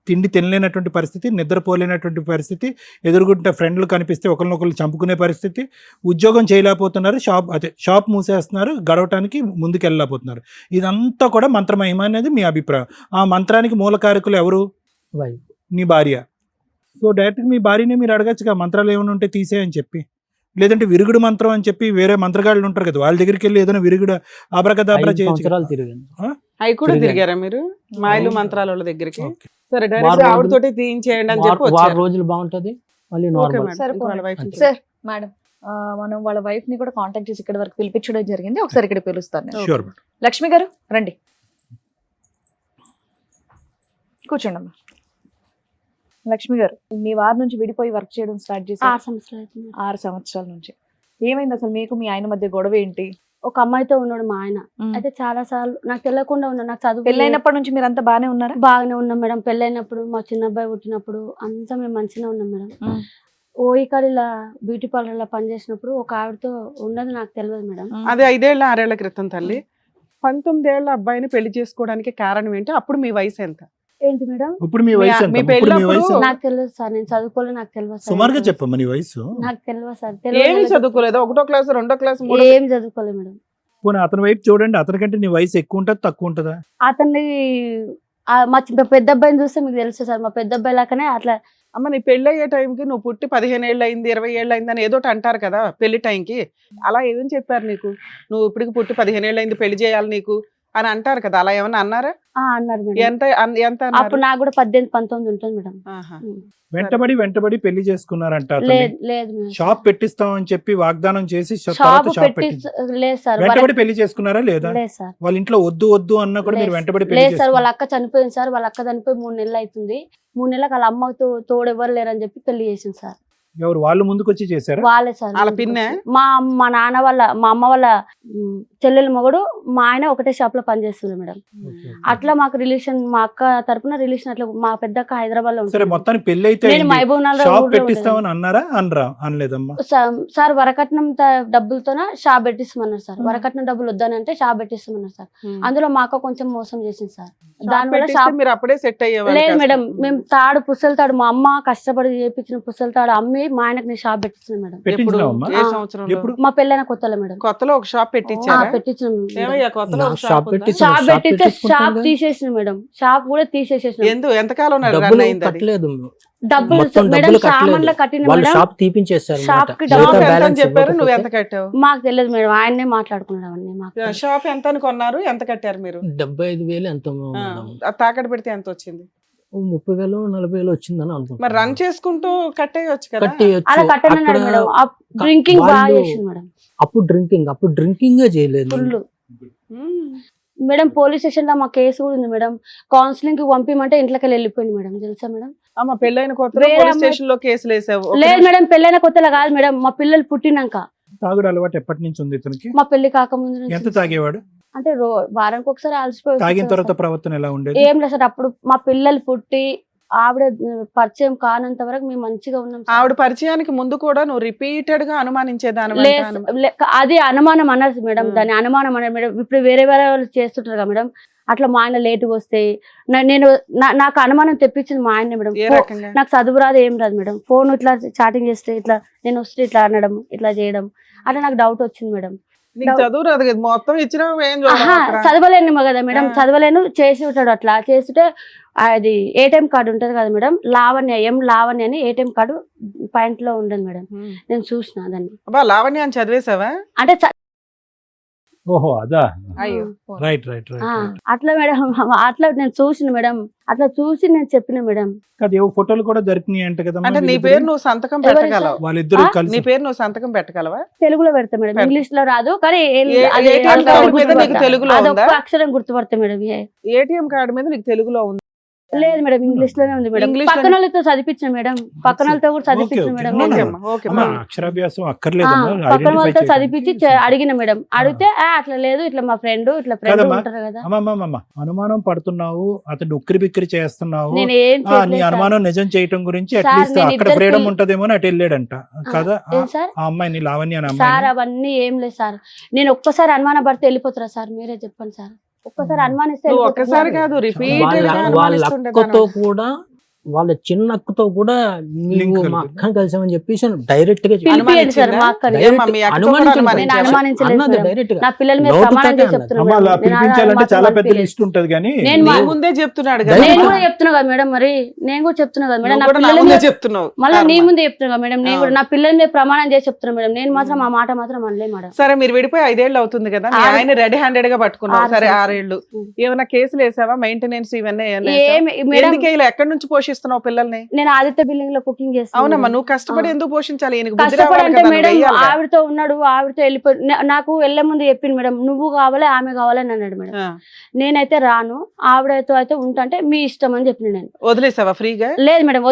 తిండి తినలేనటువంటి పరిస్థితి, నిద్రపోలేనటువంటి పరిస్థితి, ఎదురుగుంటే ఫ్రెండ్లు కనిపిస్తే ఒకరినొకరు చంపుకునే పరిస్థితి, ఉద్యోగం చేయలేకపోతున్నారు, షాప్ మూసేస్తున్నారు, గడవటానికి ముందుకు వెళ్ళలేకపోతున్నారు. ఇదంతా కూడా మంత్రమహిమ అనేది మీ అభిప్రాయం. ఆ మంత్రానికి మూలకారకులు ఎవరు? వైఫ్. నీ భార్య. సో డైరెక్ట్గా మీ భార్యనే మీరు అడగచ్చుగా మంత్రాలు ఏమైనా ఉంటే తీసేయని చెప్పి, లేదంటే విరుగుడు మంత్రం అని చెప్పి వేరే మంత్రగాళ్ళు ఉంటారు కదా, వాళ్ళ దగ్గరికి వెళ్ళి ఏదైనా విరుగుడు ఆబ్రకదాబ్రా 5 చేయొచ్చు. సంవత్సరాలు తిరిగాను. అవి కూడా తిరిగాను. తిరిగారా మీరు మాయలు అవును. మంత్రాల వాళ్ళ దగ్గరికి? ఓకే. సరే, వారం డైరెక్ట్ రోజులు- ఆవిడతోటి తీయించేయండి అని చెప్పి వారం వచ్చారు. రోజులు బాగుంటది, మళ్ళీ ఓకే నార్మల్. మేడం, సరే, ఇంకో వాళ్ళ వైఫ్ అంతే. సార్ మేడం, మనం వాళ్ళ వైఫ్ ని కూడా కాంటాక్ట్ చేసి ఇక్కడ వరకు పిలిపించడం జరిగింది. ఒకసారి ఇక్కడ పిలుస్తాను నేను. Sure, madam. లక్ష్మి గారు రండి, కూర్చోండి అమ్మా. లక్ష్మి గారు, మీ వారి నుంచి విడిపోయి వర్క్ చేయడం స్టార్ట్ చేసి 6 సంవత్సరాలు అవుతుంది. 6 సంవత్సరాల నుంచి ఏమైంది అసలు? మీకు మీ ఆయన మధ్య గొడవ ఏంటి? ఒక అమ్మాయితో ఉన్నాడు మా ఆయన. అయితే చాలా సార్లు నాకు తెలియకుండా ఉన్నాడు. నాకు చదువు పెళ్ళైనప్పటి నుంచి మీరు అంతా బాగానే ఉన్నారా? బాగానే ఉన్నాం మేడం. పెళ్ళైనప్పుడు మా చిన్న అబ్బాయి పుట్టినప్పుడు అంతా మేము మంచిగా ఉన్నాం మేడం. ఓయికాడ ఇలా బ్యూటీ పార్లర్ లో పనిచేసినప్పుడు ఒక ఆవిడతో ఉన్నది నాకు తెలియదు మేడం. అది 5 ఏళ్ళ 6 ఏళ్ల క్రితం తల్లి. 19 ఏళ్ల అబ్బాయిని పెళ్లి చేసుకోవడానికి కారణం ఏంటి? అప్పుడు మీ వయసు ఎంత? ఏంటి మేడం? ఇప్పుడు మీ వయసు ఎంత? మీ ఇప్పుడు మీ పెళ్ళప్పుడు వయసు ఎంత? నాకు తెలియదు సార్, నేను చదువుకోలేదు, నాకు తెలియదు సార్. సుమారుగా చెప్పమ్మా నీ వయసు. నాకు తెలియదు సార్. ఏమి చదువుకోలేదు? 1వ క్లాస్ 2వ క్లాస్ 3వ ఏం చదువుకోలేదు మేడం. పోనీ అతని వైపు చూడండి, అతనికంటే నీ వయసు ఎక్కువ ఉంటుందా తక్కువ ఉంటుందా? అతన్ని మా పెద్ద అబ్బాయిని చూస్తే మీకు తెలుసు సార్, మా పెద్ద అబ్బాయి లాగానే అట్లా. అమ్మ నీ పెళ్లి అయ్యే టైంకి నువ్వు పుట్టి 15 ఏళ్ళు అయింది 20 ఏళ్ళు అయింది అని ఏదోటి అంటారు కదా పెళ్లి టైంకి, అలా ఏం చెప్పారు నీకు? నువ్వు ఇప్పటికి పుట్టి 15 ఏళ్ళు అయింది పెళ్లి చేయాలి నీకు అని అంటారు కదా, అలా ఏమన్నా అన్నారా? అన్నారు మేడం. ఎంత ఎంత అన్నారు? అప్పుడు నాకు కూడా 18-19 ఉంటుంది మేడం. ఆహా. వెంటబడి పెళ్లి చేసుకున్నారంట. లేదు లేదు మేడం. షాప్ పెట్టిస్తామని చెప్పి వాగ్దానం చేసి షాప్ పెట్టి లేదు సార్. వెంటబడి పెళ్లి చేసుకున్నారా లేదా? లేదు సార్. వాళ్ళ ఇంట్లో వద్దు అన్నా కూడా మీరు వెంటబడి పెళ్లి లేదు సార్. వాళ్ళ అక్క చనిపోయింది సార్. వాళ్ళ అక్క చనిపోయి 3 నెలలు అవుతుంది. 3 నెలలకు వాళ్ళ అమ్మతో తోడు ఎవరు లేరని చెప్పి పెళ్లి చేసింది సార్. ఎవరు వాళ్ళు ముందుకు వచ్చి చేశారా? వాళ్ళే సార్. వాళ్ళ పిన్నే? మా నాన్న వాళ్ళ, మా అమ్మ వాళ్ళ చెల్లెల మొగడు, మా ఆయన ఒకటే షాప్ లో పనిచేస్తుంది మేడం. అట్లా మాకు రిలేషన్, మా అక్క తరపున రిలేషన్ అట్లా. మా పెద్ద అక్క హైదరాబాద్ లో సరే, మొత్తానికి పెళ్లి అయితే నేను మహబూబ్ నగర్ షాప్ ఊర్లో పెట్టిస్తామని అన్నారా? అనలేదమ్మా. సార్ వరకట్నం డబ్బులతోన షాప్ పెట్టిస్తామన్నారు సార్. వరకట్నం డబ్బులు వద్దానంటే షాప్ పెట్టిస్తామన్నారు సార్. అందులో మా అక్క కొంచెం మోసం చేసింది సార్. దానివల్ల షాప్ మీరు అప్పుడే సెట్ అయ్యేవాళ్ళు? లేదు మేడం, మేము పుస్తల తాడు మా అమ్మ కష్టపడి చేపించిన పుస్తల తాడు అమ్మి మా ఆయనకు నేను షాప్ పెట్టించాను మేడం. పెట్టించినావమ్మా? ఏ సంవత్సరంలో? ఎప్పుడు? మా పెళ్ళైన కొత్తలో మేడం. కొత్తలో ఒక షాప్ పెట్టించారా? పెట్టించాను. ఏమయ్యా కొత్తలో ఒక షాప్ షాప్ ఉందా? పెట్టి- షాప్ పెట్టిస్తే షాప్ షాప్ పెట్టుకుంటాం తీసేసిన మేడం. షాప్ కూడా తీసేసేసిన. ఎంతకాలం డబ్బులు రన్ అయింది అది? కట్టలేదు, డబ్బులు మొత్తం మేడం డబ్బులు సామాన్లు కట్టలేదు. కట్టిన వాళ్ళు మేడం. షాప్ తీపించేస్తారు షాప్ కి షాప్ డబ్బులు ఎంత అని చెప్పారు? నువ్వు ఎంత కట్టావు? మాకు తెలియదు మేడం, ఆయన్నే మాట్లాడుకున్నాడు అవన్నీ. మాకు షాప్ ఎంత అని కొన్నారు, ఎంత కట్టారు మీరు? 75,000 ఎంతో ఆ, మేడం. ఆ తాకట్టు పెడితే ఎంత వచ్చింది? 30,000 40,000 వచ్చిందని అనుకుంటా. మరి రన్ చేసుకుంటూ కట్టేయచ్చు కదా. కట్టేయచ్చు. అలా కట్టనన్నాడు మేడం. డ్రింకింగ్ బాగా వాళ్ళు- చేసింది మేడం. అప్పుడు డ్రింకింగ్ చేయలేదు. ఫుల్ ఉమ్. మేడం. పోలీస్ స్టేషన్ లో మా కేసు కూడా ఉంది మేడం. కౌన్సిలింగ్ కి పంపిమంటే ఇంట్లోకి వెళ్ళిపోయింది మేడం. తెలుసా మేడం? అమ్మ పెళ్ళైన కొత్తలో వేరే పోలీస్ అమ్మాయి- స్టేషన్ లో కేసులు వేసావు? లేదు మేడం, పెళ్ళైన కొత్తలో కాదు మేడం. మా పిల్లలు పుట్టినాక. తాగుడు అలవాటు ఎప్పటి నుంచి ఉంది ఇతనికి? మా పెళ్లి కాకముందు నుంచి. ఎంత తాగేవాడు? అంటే వారానికి ఒకసారి అలసిపోయి తాగిన వచ్చేసాడు తర్వాత సార్. ప్రవర్తన ఎలా ఉండేది? ఏం లేదు సార్. అప్పుడు మా పిల్లలు పుట్టి ఆవిడ పరిచయం కానంత వరకు మేము మంచిగా ఉన్నాం సార్. ఆవిడ పరిచయానికి ముందు కూడా నువ్వు రిపీటెడ్ గా అనుమానించేదాని? అది అనుమానం అన్నారు మేడం. Hmm. దాని అనుమానం అన్నారు మేడం. ఇప్పుడు వేరే వాళ్ళు చేస్తుంటారు కదా మేడం. అట్లా మా ఆయన లేటుగా వస్తే నాకు అనుమానం తెప్పించింది మా ఆయన మేడం. ఏ రకంగా? నాకు చదువు రాదు ఏం రాదు మేడం. ఫోన్ ఇట్లా చాటింగ్ చేస్తే ఇట్లా నేను వస్తే ఇట్లా అనడం, ఇట్లా చేయడం, అట్లా నాకు డౌట్ వచ్చింది మేడం. నీకు చదువు రాదు కదా, మొత్తం ఇచ్చిన ఏం ఆహా, చదవలేను కదా మేడం. చదవలేను. చేసి ఉంటాడు. అట్లా చేస్తుంటే అది ఏటీఎం కార్డు ఉంటది కదా మేడం, లావణ్య అని ఏటీఎం కార్డు పాయింట్ లో ఉండదు మేడం. నేను చూసిన దాన్ని. అబ్బా, లావణ్య అని చదివేశావా? అంటే ఓహో, అదా. అయ్యో. రైట్. అట్లా మేడం. అట్లా నేను చూసిన మేడం. అట్లా చూసి నేను చెప్పిన మేడం. అది ఏవో ఫోటోలు కూడా దొరికినాయి అంట కదా. అంటే నీ పేరు నువ్వు సంతకం పెట్టగలవు? వాళ్ళిద్దరు ఆ? నీ కలిసి పేరు నువ్వు సంతకం పెట్టగలవా? తెలుగులో పెడతా మేడం. పెడతా. ఇంగ్లీష్ లో రాదు కానీ ATM కార్డు మీద నీకు తెలుగులో ఉందా? అదొక్క అక్షరం గుర్తుపడతా మేడం. ఏటీఎం కార్డు మీద నీకు తెలుగులో ఉంది? లేదు మేడం, ఇంగ్లీష్ లోనే ఉంది మేడం. ఇంగ్లీష్ పక్కన వాళ్ళతో చదివించిన మేడం. పక్కన వాళ్ళతో కూడా చదివించిన ఓకే, మేడం. ఓకే. ఓకే నేను అమ్మా, ఓకే అమ్మా, అమ్మా. అక్షరాభ్యాసం అక్కర్లేదమ్మా. పక్కన వాళ్ళతో ఐడెంటిఫై చదివించి అడిగిన మేడం. అడిగితే అట్లా లేదు, ఇట్లా మా ఫ్రెండ్ కదమ్మా. ఉంటారు కదా. అమ్మమ్మ అనుమానం పడుతున్నావు, అతను ఉక్కిరి బిక్కిరి చేస్తున్నావు. నేను ఏం నీ చేయట్లేదు సార్. అనుమానం నిజం చేయటం గురించి సార్, అట్లీస్ట్ నేను అక్కడ ఇద్దరు ఫ్రీడమ్ పిల్ల- ఉంటదేమో అని అటు వెళ్ళాడంట కదా. ఏం సార్? ఆ అమ్మాయిని లావణ్య అనే సార్ అమ్మాయిని. అవన్నీ ఏం లేదు సార్. నేను ఒక్కసారి అనుమాన పడితే వెళ్ళిపోతారా సార్? మీరే చెప్పండి సార్. ఒక్కసారి అనుమానిస్తే నువ్వు వెళ్ళిపోతారా? ఒక్కసారి కాదు, రిపీటెడ్ గా వాళ్ళ అనుమానిస్తుండే అక్కతో కూడా, వాళ్ళ చిన్న అక్కతో కూడా Link నీవు మా కలిపి. అక్కని కలిసామని చెప్పేసి డైరెక్ట్ గా చెప్పి- పిలిపియండి సార్ మా అక్కని. Direct ఏమ్మా, మీ అక్కతో కూడా అనుమానించలేదు. నేను అనుమానించావా? అనుమానించలేదు అన్నది మేడం. డైరెక్ట్ గా. నా పిల్లల మీద నోటితోటే ప్రమాణం చేసి అన్నది. చెప్తున్నా అమ్మ, మేడం. అలా నేను పిలిపించాలంటే మాత్రం చాలా పెద్ద అనిపించలేదు. లిస్ట్ ఉంటది కానీ నేను నీ మా- ముందే చెప్తున్నాడు కదా. Direct నేను గా. కూడా చెప్తున్నా కదా మేడం. మరి నేను కూడా చెప్తున్నా కదా మేడం. నువ్వు నా కూడా నా పిల్లల ముందే మీద చెప్తున్నావు. మళ్ళీ నీ కర్మ. ముందే చెప్తున్నా కదా మేడం. నేను కూడా నా పిల్లల మీద ప్రమాణం చేసి చెప్తున్నా మేడం. నేను మాత్రం ఆ మాట మాత్రం అనలే మేడం. సరే, మీరు విడిపోయి 5 ఏళ్ళు అవుతుంది కదా, మీ 6 ఆయన రెడీ హ్యాండెడ్ గా పట్టుకున్నావు. 6 సరే, సంవత్సరాలు. 6 ఏళ్ళు ఏమైనా కేసులు వేసావా? మెయింటెనెన్స్ ఇవన్నీ ఏమైనా ఏమి వేసావా? మేడం, ఎందుకే ఇలా ఎక్కడి నుంచి పోషిస్తున్నావు పిల్లల్ని? నేను ఆదిత్య బిల్డింగ్ లో కుకింగ్ చేస్తాను. అవునమ్మా, నువ్వు కష్టపడి ఎందుకు పోషించాలి? ఈయనకు బుద్ధి కష్టపడి రావాలి అంటే కదా, నువ్వు మేడం వెయ్యాలి కదా. ఆవిడతో ఉన్నాడు, ఆవిడతో వెళ్ళిపోయి నాకు వెళ్ళే ముందు చెప్పింది మేడం, నువ్వు కావాలి ఆమె కావాలని అన్నాడు మేడం. ఆ. నేనైతే రాను, ఆవిడతో అయితే ఉంటే మీ ఇష్టం అని చెప్పిన నేను. వదిలేసావా ఫ్రీగా? లేదు మేడం,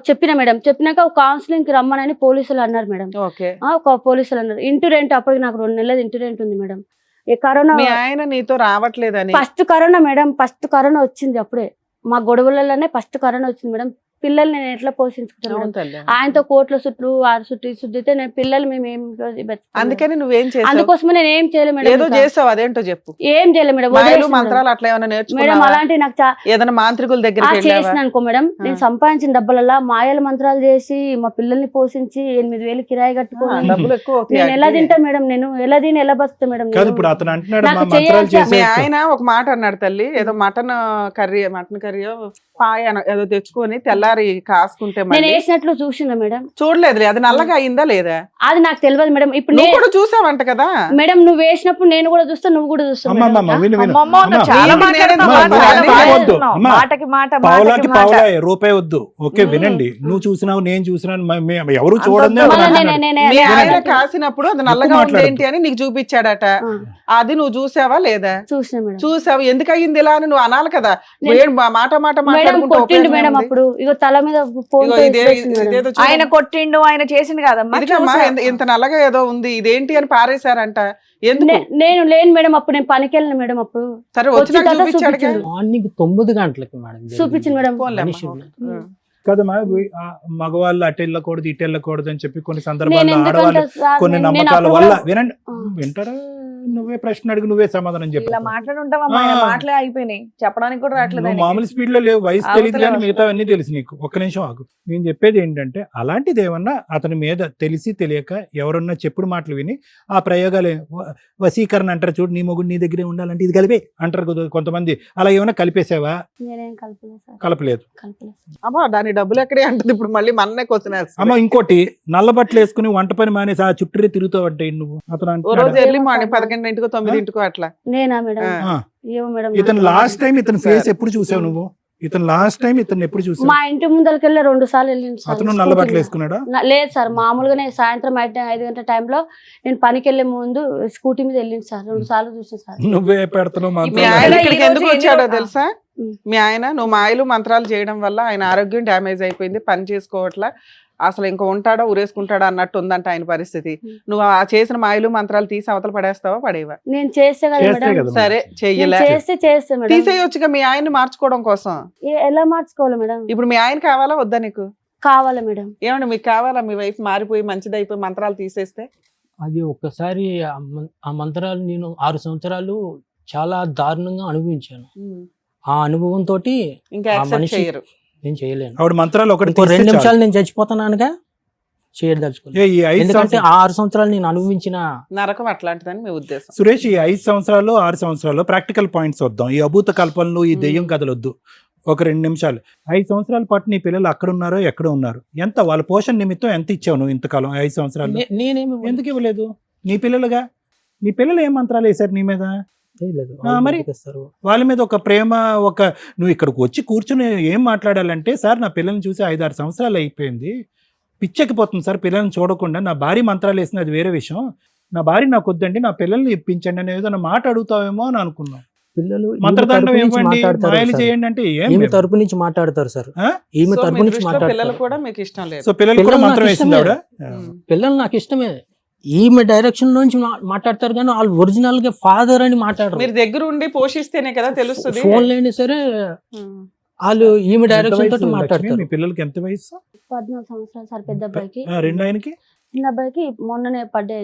చెప్పిన మేడం. చెప్పినాక కౌన్సిలింగ్ కి రమ్మనని పోలీసులు అన్నారు మేడం. ఓకే. ఒక పోలీసులు అన్నారు. ఇంటి రెంట్ అప్పటికి నాకు 2 నెలలు ఇంటి రెంట్ ఉంది మేడం. ఈ కరోనా మీ ఆయన నీతో రావట్లేదని? First corona madam. First corona వచ్చింది అప్పుడే. మా గొడవలలోనే ఫస్ట్ కరోనా వచ్చింది మేడం. పిల్లల్ని నేను ఎట్లా పోషించుకుంటాను అవును మేడం? తల్లి. ఆయనతో కోట్ల చుట్టూ ఆరు చుట్టూ ఈ చుట్టూ అయితే నేను పిల్లలు మేము ఏం బతుకుతాం మేడం? అందుకని నువ్వేం చేసావు? అందుకోసమే నేను ఏం చేయలేదు మేడం. ఏదో ఇంకా. చేసావు, అదేంటో చెప్పు. ఏం చేయలేదు మేడం. మాయలు వదిలేసాను మేడం. మంత్రాలు అట్లా ఏమైనా మేడం నేర్చుకున్నావా? అలాంటి నాకు ఏదైనా మాంత్రికుల దగ్గరికి వెళ్ళావా? చేసిన అనుకో మేడం, నేను సంపాదించిన డబ్బులల్లా మాయల మంత్రాలు చేసి మా పిల్లల్ని పోషించి 8,000 కిరాయి కట్టుకోవాలి. డబ్బులు ఎక్కువ అవుతాయి నేను ఎలా వాటికి. తింటా మేడం? నేను ఎలా తిని ఎలా బతుకుతా మేడం? కాదు నేను? ఇప్పుడు అతను అంటున్నాడు నాకు మా మంత్రాలు చేయాల్సిన- మీ చేసే ఆయన ఒక మాట అన్నాడు తల్లి, ఏదో మటన్ కర్రీ పాయ ఏదో తెచ్చుకొని తెల్లారి కాసుకుంటే నేను మళ్ళీ వేసినట్లు చూసిందా మేడం? చూడలేదులే, అది నల్లగా అయిందా లేదా? అది నాకు తెలియదు మేడం. ఇప్పుడు నువ్వు కూడా చూసావంట కదా. మేడం నువ్వు వేసినప్పుడు నేను కూడా చూస్తా, నువ్వు కూడా చూస్తావు అమ్మ మేడం. అమ్మ విను విను అమ్మమ్మ, నువ్వు అమ్మ, చాలా నేను మాట్లాడుతున్నావు, నేను చాలా నేను మాట్లాడుతున్నావు. అమ్మ, మాటకి మాట, పావులాకి మాటకి మాట. పావులా రూపాయి వద్దు. ఓకే వినండి, నువ్వు చూసినావు నేను చూసినాను, ఎవరు చూడండి అంత మళ్ళా ఎవరు అంటున్నాడు. మీ ఆయన నేను కాసినప్పుడు అది నల్లగా ఉంది మాట్లాడొద్దు. ఏంటి అని నీకు చూపించాడట. అది నువ్వు చూసావా లేదా? చూసిన మేడం. చూసావు, ఎందుకు అయ్యింది ఇలా అని నువ్వు అనాలి కదా. నేను- వేడు మాట మేడం మాట్లాడుకుంటూ కొట్టిండు ఉపయోగం మేడం. ఏముంది? అప్పుడు ఇగో తల మీద ఫోన్ ఇగో ఇదేదో చూడు. ఆయన కొట్టిండు, ఆయన చేసింది కాదమ్మా. ఇదిగమ్మా, ఇంత నల్లగా ఏదో ఉంది, ఇదేంటి అని పారేశారంట. ఎందుకు? నేను లేను మేడం, అప్పుడు నేను పనికి వెళ్ళిన మేడం. అప్పుడు సరే వచ్చిన వచ్చినాక తర్వాత చూపించాడు చూపించిండు. మార్నింగ్ 9 గంటలకి మేడం జరిగింది. చూపించింది మేడం. పోన్లే అమ్మ. మనిషి కదమ్మా మగవాళ్ళు అటు వెళ్ళకూడదు ఇటు వెళ్ళకూడదు అని చెప్పి కొన్ని నేను సందర్భాల్లో ఎందుకంటే ఆడవాళ్ళు సార్, కొన్ని నేను నమ్మకాల అప్పుడు వల్ల కూడా- వినండి ఆ. వింటారా? నువ్వే ప్రశ్న అడిగి నువ్వే సమాధానం చెప్పు. ఇలా మాట్లాడుంటావమ్మా, ఆయన ఆ. మాటలే అయిపోయినాయి, చెప్పడానికి కూడా రావట్లేదు నువ్వు ఆయనకి. మామూలు స్పీడ్ లో లేవు, వయసు అవతల తెలియదు కానీ వస్తుంది. మిగతావన్నీ తెలుసు నీకు. ఒక్క నిమిషం ఆగు. నేను చెప్పేది ఏంటంటే అలాంటిది ఏమన్నా అతని మీద తెలిసి తెలియక ఎవరన్నా చెప్పుడు మాటలు విని ఆ ప్రయోగాలు వశీకరణ అంటారు చూడు, నీ మొగుడు నీ దగ్గరే ఉండాలంటే ఇది కలిపే అంటారు కొంతమంది. అలా ఏమైనా కలిపేసావా? నేనేం కలపలేదు సార్. కలపలేదు. కలపలేదు. అమ్మా దాని డబ్బులు ఎక్కడే అంటది ఇప్పుడు మళ్ళీ మన్నే క్వశ్చన్ అమ్మ ఇంకోటి, నల్ల బట్టలు వేసుకుని వంట పని మానేసి ఆ చుట్టూ తిరుగుతావు అంటే నువ్వు. అతను ఓ అంటున్నాడా? రోజు ఎర్లీ మార్నింగ్ 11 9 అట్లా. నేనా మేడం? ఆ. ఆ. ఏమో మేడం. ఇతను లాస్ట్ టైం ఇతని ఫేస్ ఎప్పుడు చూసావు నువ్వు? ఇతను లాస్ట్ టైం ఇతను ఎప్పుడు చూసావు? మా ఇంటి ముందరికి 2 సార్లు వెళ్ళింది సార్. అతను నల్ల బట్టలు వేసుకున్నాడా? లేదు సార్, మామూలుగానే సాయంత్రం 5 గంటల టైంలో నేను పనికి వెళ్ళే ముందు స్కూటీ మీద వెళ్ళింది సార్. 2 సార్లు చూసాను సార్. నువ్వే పెడతావు మీ మాత్రం. ఆయన ఈ ఇక్కడికి రోజు ఎందుకు ఎన్ని వచ్చాడో రోజులు? తెలుసా? మీ ఆయన నువ్వు మాయలు మంత్రాలు చేయడం వల్ల ఆయన ఆరోగ్యం డ్యామేజ్ అయిపోయింది, పని చేసుకోవట్లా, అసలు ఇంకా ఉంటాడో ఉరేసుకుంటాడో అన్నట్టు ఉందంట ఆయన పరిస్థితి. నువ్వు ఆ చేసిన మాయలు మంత్రాలు తీసి అవతల పడేస్తావా పడేవా? నేను చేస్తే కదా చేస్తే మేడం. కదా. సరే చెయ్యలే, చేస్తే మేడం. తీసేయొచ్చుగా మీ ఆయన్ని మార్చుకోవడం కోసం. ఎలా మార్చుకోవాలి మేడం? ఇప్పుడు మీ ఆయన కావాలా వద్దా నీకు? కావాలి మేడం. ఏమండి మీకు కావాలా మీ వైఫ్ మారిపోయి మంచిది అయిపోయి మంత్రాలు తీసేస్తే? అది ఒక్కసారి ఆ మంత్రాలు నేను 6 సంవత్సరాలు చాలా దారుణంగా అనుభవించాను. ఆ అనుభవంతో ఇంకా ఆ యాక్సెప్ట్ మనిషి చేయరు. నేను చేయలేను. ఆవిడ మంత్రాలు ఒకటి ఇంకో 2 నిమిషాలు నేను చచ్చిపోతాననుగా చేయదలుచుకోలేదు. ఈ 5 ఎందుకంటే సంవత్సరాలు ఆ 6 సంవత్సరాలు నేను అనుభవించిన నరకం అట్లాంటిదని మీ ఉద్దేశం. సురేష్, ఈ 5 సంవత్సరాలు 6 సంవత్సరాలు ప్రాక్టికల్ పాయింట్స్ వద్దాం. ఈ అభూత కల్పనలు ఈ దెయ్యం కథలు వద్దు. ఒక 2 నిమిషాలు. 5 సంవత్సరాల పాటు నీ పిల్లలు అక్కడ ఉన్నారో ఎక్కడ ఉన్నారు? ఎంత వాళ్ళ పోషణ నిమిత్తం ఎంత ఇచ్చావు నువ్వు ఇంతకాలం 5 సంవత్సరాలు? నేనేమి ఎందుకు ఇవ్వలేదు? నీ పిల్లలుగా నీ పిల్లలు ఏం మంత్రాలు వేశారు నీ మీద? చేయలేదు. మరి? వాళ్ళ మీద ఒక ప్రేమ, ఒక నువ్వు ఇక్కడికి వచ్చి కూర్చుని ఏం మాట్లాడాలంటే, సార్ నా పిల్లల్ని చూసి 5-6 సంవత్సరాలు అయిపోయింది, పిచ్చెక్కిపోతుంది సార్ పిల్లల్ని చూడకుండా, నా భార్య మంత్రాలు వేసింది అది వేరే విషయం, నా భార్య నాకు వద్దండి నా పిల్లల్ని ఇప్పించండి అని ఏదైనా మాట అడుగుతావేమో అని అనుకున్నాం. పిల్లలు మంత్రదండం ఇవ్వండి, మాయలు చేయండి అంటే ఈమె ఏం? తరపు నుంచి మాట్లాడతారు సార్. ఆ? ఈమె సో తరపు మీ నుంచి దృష్టిలో పిల్లలు మాట్లాడతారు. కూడా మీకు ఇష్టం లేదు. సో పిల్లలు కూడా పిల్లలు మంత్రం నాకు వేసింది ఆవిడ? పిల్లలు నాకు ఇష్టమే. ఈమె డైరెక్షన్ నుంచి మాట్లాడతారు కానీ వాళ్ళు ఒరిజినల్ గా ఫాదర్ అని మాట్లాడరు. మీరు దగ్గర ఉండి పోషిస్తేనే కదా తెలుస్తుంది. ఫోన్ లేని సరే వాళ్ళు ఈమె ఎంత డైరెక్షన్ వయసు తోటి లక్ష్మి? మాట్లాడతారు. మీ పిల్లలకి ఎంత వయసు? 14 సంవత్సరాలు సార్ పెద్ద అబ్బాయికి. రెండు ఆయనకి? చిన్న అబ్బాయికి మొన్ననే పడ్డే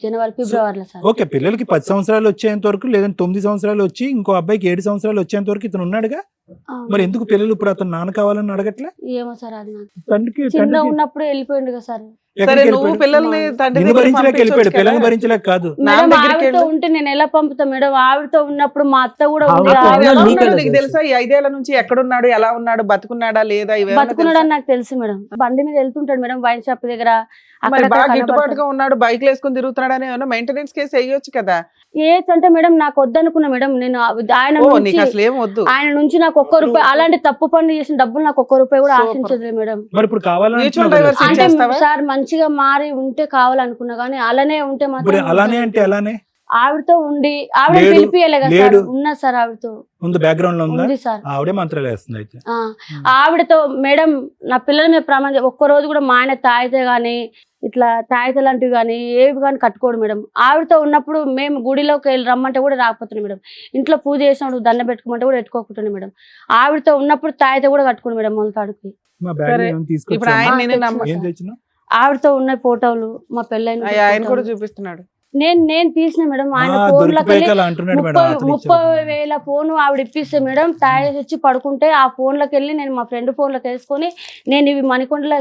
జనవరి ఫిబ్రవరిలో సార్. ఓకే, పిల్లలకి 10 సంవత్సరాలు వచ్చేంత వరకు, లేదంటే 9 సంవత్సరాలు వచ్చి ఇంకో అబ్బాయికి 7 సంవత్సరాలు వచ్చేంత వరకు ఇతను ఉన్నాడుగా. మరి ఎందుకు పిల్లలు ఇప్పుడు అతను నాన్న కావాలని అడగట్లే? ఏమో సార్, అది నాకు తండ్రికి చిన్న ఉన్నప్పుడు వెళ్ళిపోయిండు కదా సార్. సరే ఎక్కడికి నువ్వు వెళ్ళిపోయాడు? పిల్లల్ని తండ్రి నిన్ను దగ్గరికి భరించలేక వెళ్ళిపోయాడు, పంపించొచ్చు పిల్లల్ని కదా. భరించలేక కాదు. నాన్న మేడం దగ్గరికి ఆవిడతో వెళ్ళు. ఉంటే నేను ఎలా పంపుతా మేడం? ఆవిడతో ఉన్నప్పుడు మా అత్త కూడా ఉంది. ఆవిడతో ఆవిడ ఉన్నా ఎలా నీకే ఉన్నాడు? నీకు తెలుసా ఈ 5 ఏళ్ల నుంచి ఎక్కడున్నాడు, ఎలా ఉన్నాడు, బతుకున్నాడా లేదా, ఇవేమన్నా బతుకున్నాడు తెలుసా? అని నాకు తెలుసు మేడం. బండి మీద వెళ్తుంటాడు మేడం వైన్ షాప్ దగ్గర. మరి అక్కడక్కడ బాగా కనబడతాడు. గిట్టుబాటుగా ఉన్నాడు, బైక్లు వేసుకుని తిరుగుతున్నాడు అని ఏమన్నా మెయింటెనెన్స్ కేసు వేయొచ్చు కదా. అంటే మేడం నాకు వద్దనుకున్నా మేడం. నేను ఆయన ఓ నుంచి నీకు అసలు ఏం వద్దు. ఆయన నుంచి నాకు ₹1 అలాంటి తప్పు పనులు చేసిన డబ్బులు నాకు ₹1 కూడా సూపర్. ఆశించదు మేడం. మరి ఇప్పుడు కావాలని Mutual అంటున్నావు కదా. divorce అంటే చేస్తావా? సార్ మంచిగా మారి ఉంటే కావాలనుకున్నా కానీ అలానే ఉంటే ఇప్పుడు మాత్రం అలానే అంటే అలానే ఆవిడతో ఉండి ఆవిడ లేడు, పిలిపియలే కదా సార్. లేడు. ఉన్నా సార్ ఆవిడతో ఉంది, బ్యాక్గ్రౌండ్ లో ఉందా? ఉంది సార్. ఆవిడే మంత్రాలు వేస్తుంది అయితే. ఆవిడతో మేడం నా పిల్లల మీద ప్రమాదం. ఒక్కరోజు కూడా మా ఆయన తాగితే గానీ ఇట్లా తాయిత లాంటివి కానీ ఏవి కానీ కట్టుకోడు మేడం. ఆవిడతో ఉన్నప్పుడు మేము గుడిలోకి వెళ్ళి రమ్మంటే కూడా రాకపోతున్నాం మేడం. ఇంట్లో పూజ చేసినప్పుడు దండ పెట్టుకోమంటే కూడా పెట్టుకోకుంటున్నాం మేడం. ఆవిడతో ఉన్నప్పుడు తాయిత కూడా కట్టుకోండి మేడం మొలతాడుకి. మా బ్యాగ్ సరే. ఏమైనా ఇప్పుడు తీసుకొచ్చావా? ఆయన ఆ, నేను నమ్మ ఏం తెచ్చినావు? ఆవిడతో ఉన్న ఫోటోలు మా పెళ్ళైన ఆయన కూడా ఫోటోలు. చూపిస్తున్నాడు. నేను తీసిన మేడం. ఆయన ఆ, ఫోన్లోకి దొరికిపోయాక అలా అంటున్నాడు మేడం. అతను 30,000 ఫోన్ ఆవిడ ఇప్పిస్తే మేడం తాగేసి వచ్చి పడుకుంటే ఆ ఫోన్లోకి వెళ్ళి నేను మా ఫ్రెండ్ ఫోన్లోకి వేసుకొని నేను ఇవి మణికొండలో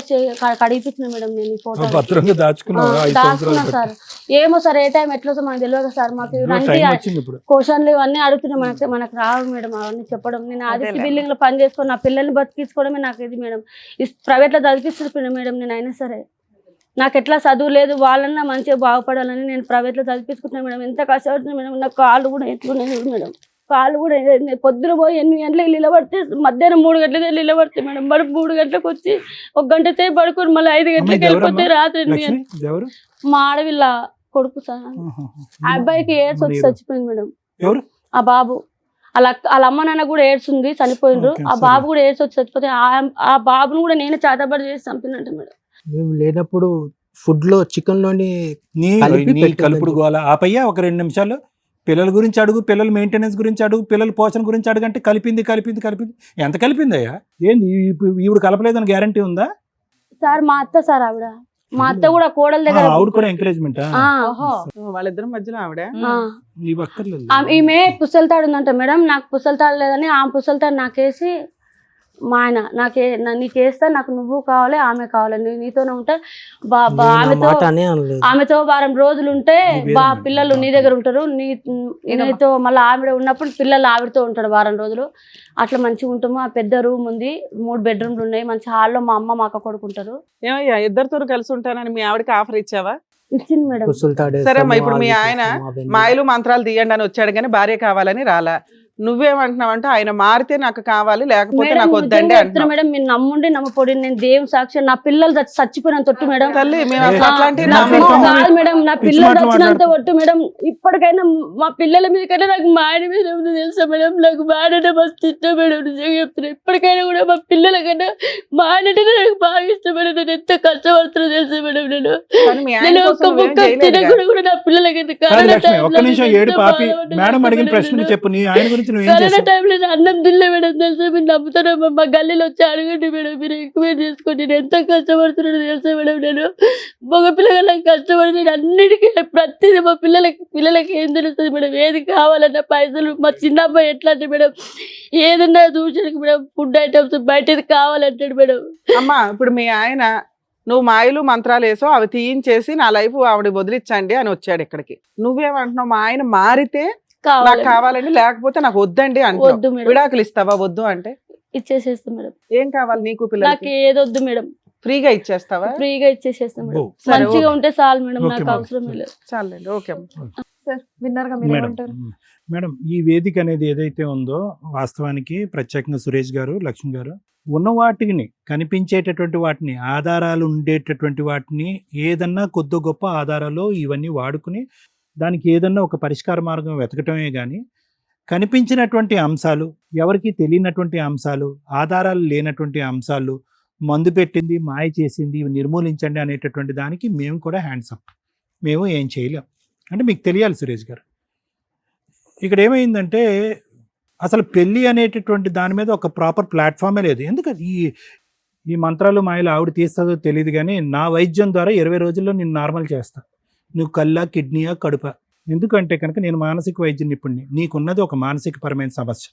కడిగిపించిన మేడం. నేను ఈ ఫోటో భద్రంగా దాచుకున్నావా? 5 దాచుకున్నా సంవత్సరాలు సార్. ఏమో సార్ ఏ టైం ఎట్లా మనకు తెలియదు సార్. మాకు ఇలాంటి టైం వచ్చింది ఇప్పుడు. క్వశ్చన్లు ఇవన్నీ అడుగుతున్నాయి. మనకు రావు మేడం అవన్నీ చెప్పడం. నేను ఆదిత్య అదేలే. బిల్డింగ్ లో పని చేసుకొని నా పిల్లల్ని బతికించుకోవడమే నాకు ఇది మేడం. ప్రైవేట్ లో చదివిస్తున్నాను మేడం. నేను అయినా సరే నాకు ఎట్లా చదువు లేదు, వాళ్ళన్నా మంచిగా బాగుపడాలని నేను ప్రైవేట్లో చదివించుకుంటున్నాను మేడం. ఎంత కష్టపడుతున్నాను మేడం. నా కాళ్ళు కూడా ఎట్లున్నాయి మేడం. కాళ్ళు కూడా పొద్దున పోయి 8 గంటలకు నిలబడితే మధ్యాహ్నం 3 గంటలకే నిలబడతాయి మేడం. మరి 3 గంటలకు వచ్చి 1 గంట సేపు పడుకొని మళ్ళీ 5 గంటలకు వెళ్ళిపోతే రాత్రి 8 లక్ష్మి, గంటలకు. ఎవరు? మా ఆడవిల్ల కొడుకు సార్. ఆహా. ఆ అబ్బాయికి ఏడ్స్ వచ్చి మరి చచ్చిపోయింది మేడం. ఎవరు? ఆ బాబు వాళ్ళ అమ్మ నాన్న కూడా ఏడ్చుంది, చనిపోయిండ్రు. ఓకే, ఆ సరే. బాబు కూడా ఏడ్స్ వచ్చి చచ్చిపోతే ఆ బాబును కూడా నేను చేతబడి చేసి చంపినట్టు మేడం. మేము లేనప్పుడు ఫుడ్ లో చికెన్ లోని నీ కలిపి నీ పెట్టాలని కలుపుడు చెప్పి. గోల ఆపయ్యా. ఒక 2 నిమిషాలు పిల్లల గురించి అడుగు, పిల్లల మెయింటెనెన్స్ గురించి అడుగు, పిల్లల పోషణ గురించి అడుగంటే కలిపింది. ఎంత కలిపిందయ్యా? ఏంది ఈవిడ కలపలేదని గ్యారంటీ ఉందా? సార్ మా అత్త సార్ ఆవిడ. మా అత్త కూడా కోడల ఆ, దగ్గర ఆవిడ కూడా ఎంకరేజ్మెంట్ ఆ, వాళ్ళిద్దరి మధ్యలో ఆవిడ ఆ. నీవు అక్కర్లేదు. ఈమె పుస్తలతాడు ఉందంట మేడం. నాకు పుస్తలతాడు లేదని ఆ పుస్తలతాడు నాకేసి మా ఆయన నీకు వేస్తా, నాకు నువ్వు కావాలి, ఆమె కావాలి, నీతోనే ఉంటా, నేను ఆ ఆమెతో మాట అనే అనలేదు. ఆమెతో వారం రోజులు ఉంటే నువ్వేదమ్మా? పిల్లలు నీ దగ్గర ఉంటారు, నీతో మళ్ళీ ఆవిడ ఉన్నప్పుడు పిల్లలు ఆవిడతో ఉంటాడు వారం రోజులు. అట్లా మంచిగా ఉంటాము. ఆ పెద్ద రూమ్ ఉంది, 3 బెడ్రూమ్లు ఉన్నాయి. మంచి హాల్లో మా అమ్మ మా అక్క కొడుకుంటారు. ఏమయ్యా ఇద్దరితో కలిసి ఉంటానని మీ ఆవిడకి ఆఫర్ ఇచ్చావా? ఇచ్చింది మేడం. పుస్తలు తాడేస్తాము, సరే అమ్మా, ఇప్పుడు మీ అవి ఆయన చేస్తాము, అవన్నీ. మాయలు మంత్రాలు తీయండి అని వచ్చాడు కానీ భార్య కావాలని రాలా. నువ్వేమంటున్నావంటే ఆయన మారితే నాకు కావాలి, లేకపోతే మేడం, నాకు నిజంగా వద్దండి చెప్తున్నా అంటున్నావు. మేడం, మీరు నమ్ముండి నమ్మపోడి, నేను దేవుని సాక్షి. నా పిల్లలు చచ్చిపోయిన తొట్టు మేడం. తల్లి మేము అసలు అట్లాంటివి నా నమ్మము. పిల్లలు కాదు మేడం, నా పిచ్చి పిల్లలు మాటలు చచ్చినంత మాట్లాడుతూ. ఒట్టు మేడం. ఇప్పటికైనా మా పిల్లల మీద కన్నా నాకు మా ఆయన మీద ఏముందో తెలుసా మేడం. నాకు మా ఆయన మస్తు ఇష్టం మేడం. నిజంగా చెప్తున్నా. ఇప్పటికైనా కూడా మా పిల్లల కన్నా మా ఆయన నాకు బాగా ఇష్టం మేడం. నేను ఎంత కష్టపడుతున్నా తెలుసా మేడం. కానీ మీ ఆయన నేను కోసం ఒక్క నువ్వేం ముక్క చేయలేదుగా. తినకుండా కూడా నా పిల్లలకి ఎంత కాదు కరోనా లక్ష్మి, ఒక్క టైంలో నిమిషం నేను ఏడు ఎంత పాపి. బాధపడ్డా మేడం తెలుసా అడిగిన మేడం ప్రశ్నకు నేను. చెప్పు. నీ ఆయన గురించి నువ్వేం కరోనా చేసావు? టైంలో నేను అన్నం తినలే మేడం తెలుసా. మీరు నమ్ముతారా? మా గల్లీలో వచ్చి అడగండి మేడం. మీరు ఎంక్వైరీ చేసుకోండి. నేను ఎంత కష్టపడుతున్నాను తెలుసా మేడం. నేను మగ పిల్లగా కష్టపడి నేను అన్నిటికీ ప్రతిదీ మా పిల్లలకి ఏం తెలుస్తుంది మేడం. ఏది కావాలన్నా పైసలు. మా చిన్న అబ్బాయి ఎట్లా అంటే మేడం, ఏదన్నా దూచడానికి మేడం, ఫుడ్ ఐటమ్స్ బయటది కావాలంటాడు మేడం. అమ్మా ఇప్పుడు మీ ఆయన నువ్వు మాయలు మంత్రాలు వేసో అవి తీయించేసి నా లైఫ్ ఆవిడ వదిలించండి అని వచ్చాడు ఇక్కడికి. నువ్వేమంటున్నావు? మా ఆయన మారితే నాకు కావాలండి, లేకపోతే నాకు వద్దండి అంటున్నావు. వద్దు మేడం. విడాకులు ఇస్తావా వద్దు అంటే? ఇచ్చేసేస్తాం మేడం. ఏం కావాలి నీకు నాకు పిల్లలకి? ఏదొద్దు మేడం. ఫ్రీగా ఇచ్చేస్తావా? ఫ్రీగా ఇచ్చేసేస్తాం మేడం. ఓ, సరే, మంచిగా ఓకే. ఉంటే చాలు మేడం. ఓకే నాకు మేడం. అవసరం లేదు. చాలండి, ఓకే అమ్మా. సార్ విన్నారుగా, మీరు మేడం ఏమంటారు? మేడం, ఈ వేదిక అనేది ఏదైతే ఉందో వాస్తవానికి ప్రత్యేకంగా సురేష్ గారు, లక్ష్మి గారు ఉన్న వాటిని, కనిపించేటటువంటి వాటిని, ఆధారాలు ఉండేటటువంటి వాటిని, ఏదన్నా కొద్ది గొప్ప ఆధారాలు ఇవన్నీ వాడుకుని దానికి ఏదన్నా ఒక పరిష్కార మార్గం వెతకటమే కానీ కనిపించినటువంటి అంశాలు, ఎవరికి తెలియనటువంటి అంశాలు, ఆధారాలు లేనటువంటి అంశాలు, మందు పెట్టింది, మాయ చేసింది, ఇవి నిర్మూలించండి అనేటటువంటి దానికి మేము కూడా హ్యాండ్స్ అప్. మేము ఏం చేయలేం. అంటే మీకు తెలియాలి సురేష్ గారు, ఇక్కడ ఏమైందంటే అసలు పెళ్ళి అనేటటువంటి దాని మీద ఒక ప్రాపర్ ప్లాట్ఫామే లేదు. ఎందుకంటే ఈ మంత్రాలు మాయలు ఆవిడ తీస్తుందో తెలియదు కానీ నా వైద్యం ద్వారా 20 రోజుల్లో నేను నార్మల్ చేస్తా. నువ్వు కళ్ళ, కిడ్నీయా, కడుప. ఎందుకంటే కనుక నేను మానసిక వైద్య నిపుణుని. నీకున్నది ఒక మానసిక పరమైన సమస్య.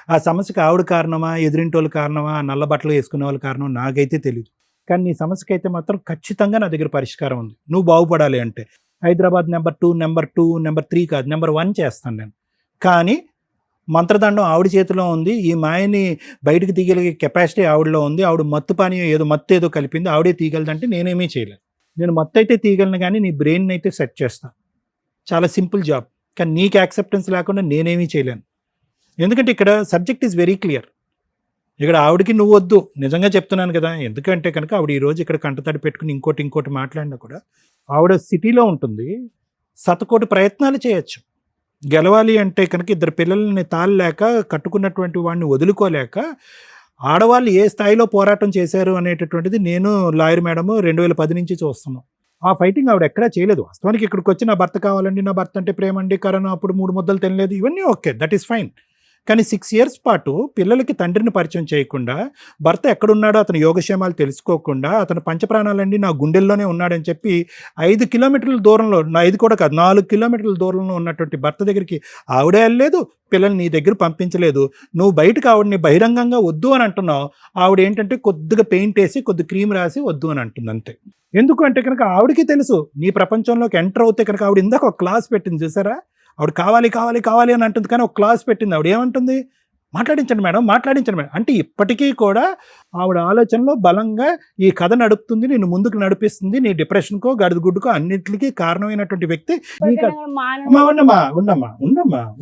ఆ సమస్యకి ఆవిడ కారణమా, ఎదురింటోళ్ళు కారణమా, నల్ల బట్టలు వేసుకునే వాళ్ళ కారణం నాకైతే తెలియదు. కానీ నీ సమస్యకి అయితే మాత్రం ఖచ్చితంగా నా దగ్గర పరిష్కారం ఉంది. నువ్వు బాగుపడాలి అంటే హైదరాబాద్ నెంబర్ 2, నెంబర్ 3 కాదు, నెంబర్ 1 చేస్తాను నేను. కానీ మంత్రదండం ఆవిడ చేతిలో ఉంది. ఈ మాయని బయటకు తీయగలిగే కెపాసిటీ ఆవిడలో ఉంది. ఆవిడ మత్తు పానీయం ఏదో కలిపింది, ఆవిడే తీయగలదంటే నేనేమీ చేయలేను. నేను మత్తు అయితే తీయగలను కానీ నీ బ్రెయిన్ అయితే సెట్ చేస్తా. చాలా సింపుల్ జాబ్. కానీ నీకు యాక్సెప్టెన్స్ లేకుండా నేనేమీ చేయలేను. ఎందుకంటే ఇక్కడ సబ్జెక్ట్ ఈజ్ వెరీ క్లియర్. ఇక్కడ ఆవిడకి నువ్వు వద్దు, నిజంగా చెప్తున్నాను కదా. ఎందుకంటే కనుక ఆవిడ ఈరోజు ఇక్కడ కంటతడి పెట్టుకుని ఇంకోటి మాట్లాడినా కూడా ఆవిడ సిటీలో ఉంటుంది. శతకోటి ప్రయత్నాలు చేయొచ్చు. గెలవాలి అంటే కనుక 2 పిల్లల్ని తాళలేక, కట్టుకున్నటువంటి వాడిని వదులుకోలేక ఆడవాళ్ళు ఏ స్థాయిలో పోరాటం చేశారు అనేటటువంటిది నేను, లాయర్ మేడము 2010 నుంచి చూస్తున్నాం. ఆ ఫైటింగ్ ఆవిడ ఎక్కడా చేయలేదు. వాస్తవానికి ఇక్కడికి వచ్చి నా భర్త కావాలండి, నా భర్త అంటే ప్రేమ అండి, కరోనా అప్పుడు 3 ముద్దలు తినలేదు, ఇవన్నీ ఓకే, దట్ ఈస్ ఫైన్. కానీ 6 years పాటు పిల్లలకి తండ్రిని పరిచయం చేయకుండా, భర్త ఎక్కడున్నాడో అతని యోగక్షేమాలు తెలుసుకోకుండా, అతను పంచప్రాణాలండి నా గుండెల్లోనే ఉన్నాడని చెప్పి 5 kilometers దూరంలో, 5 కూడా కాదు 4 kilometers దూరంలో ఉన్నటువంటి భర్త దగ్గరికి ఆవిడే వెళ్ళలేదు, పిల్లల్ని నీ దగ్గర పంపించలేదు. నువ్వు బయటకు ఆవిడని బహిరంగంగా వద్దు అని అంటున్నావు, ఆవిడ ఏంటంటే కొద్దిగా పెయింట్ వేసి కొద్ది క్రీమ్ రాసి వద్దు అని అంటుంది అంతే. ఎందుకు అంటే కనుక ఆవిడకి తెలుసు నీ ప్రపంచంలోకి ఎంటర్ అవుతే కనుక, ఆవిడ ఇందాక ఒక క్లాస్ పెట్టింది చూసారా, ఆవిడ కావాలి కావాలి కావాలి అని అంటుంది, కానీ ఒక క్లాస్ పెట్టింది. ఆవిడ ఏమంటుంది, మాట్లాడించండి మేడం, మాట్లాడించండి మేడం అంటే ఇప్పటికీ కూడా ఆవిడ ఆలోచనలో బలంగా ఈ కథ నడుపుతుంది, నేను ముందుకు నడిపిస్తుంది, నీ డిప్రెషన్కో గడిగుడ్డుకో అన్నిటికీ కారణమైనటువంటి వ్యక్తి.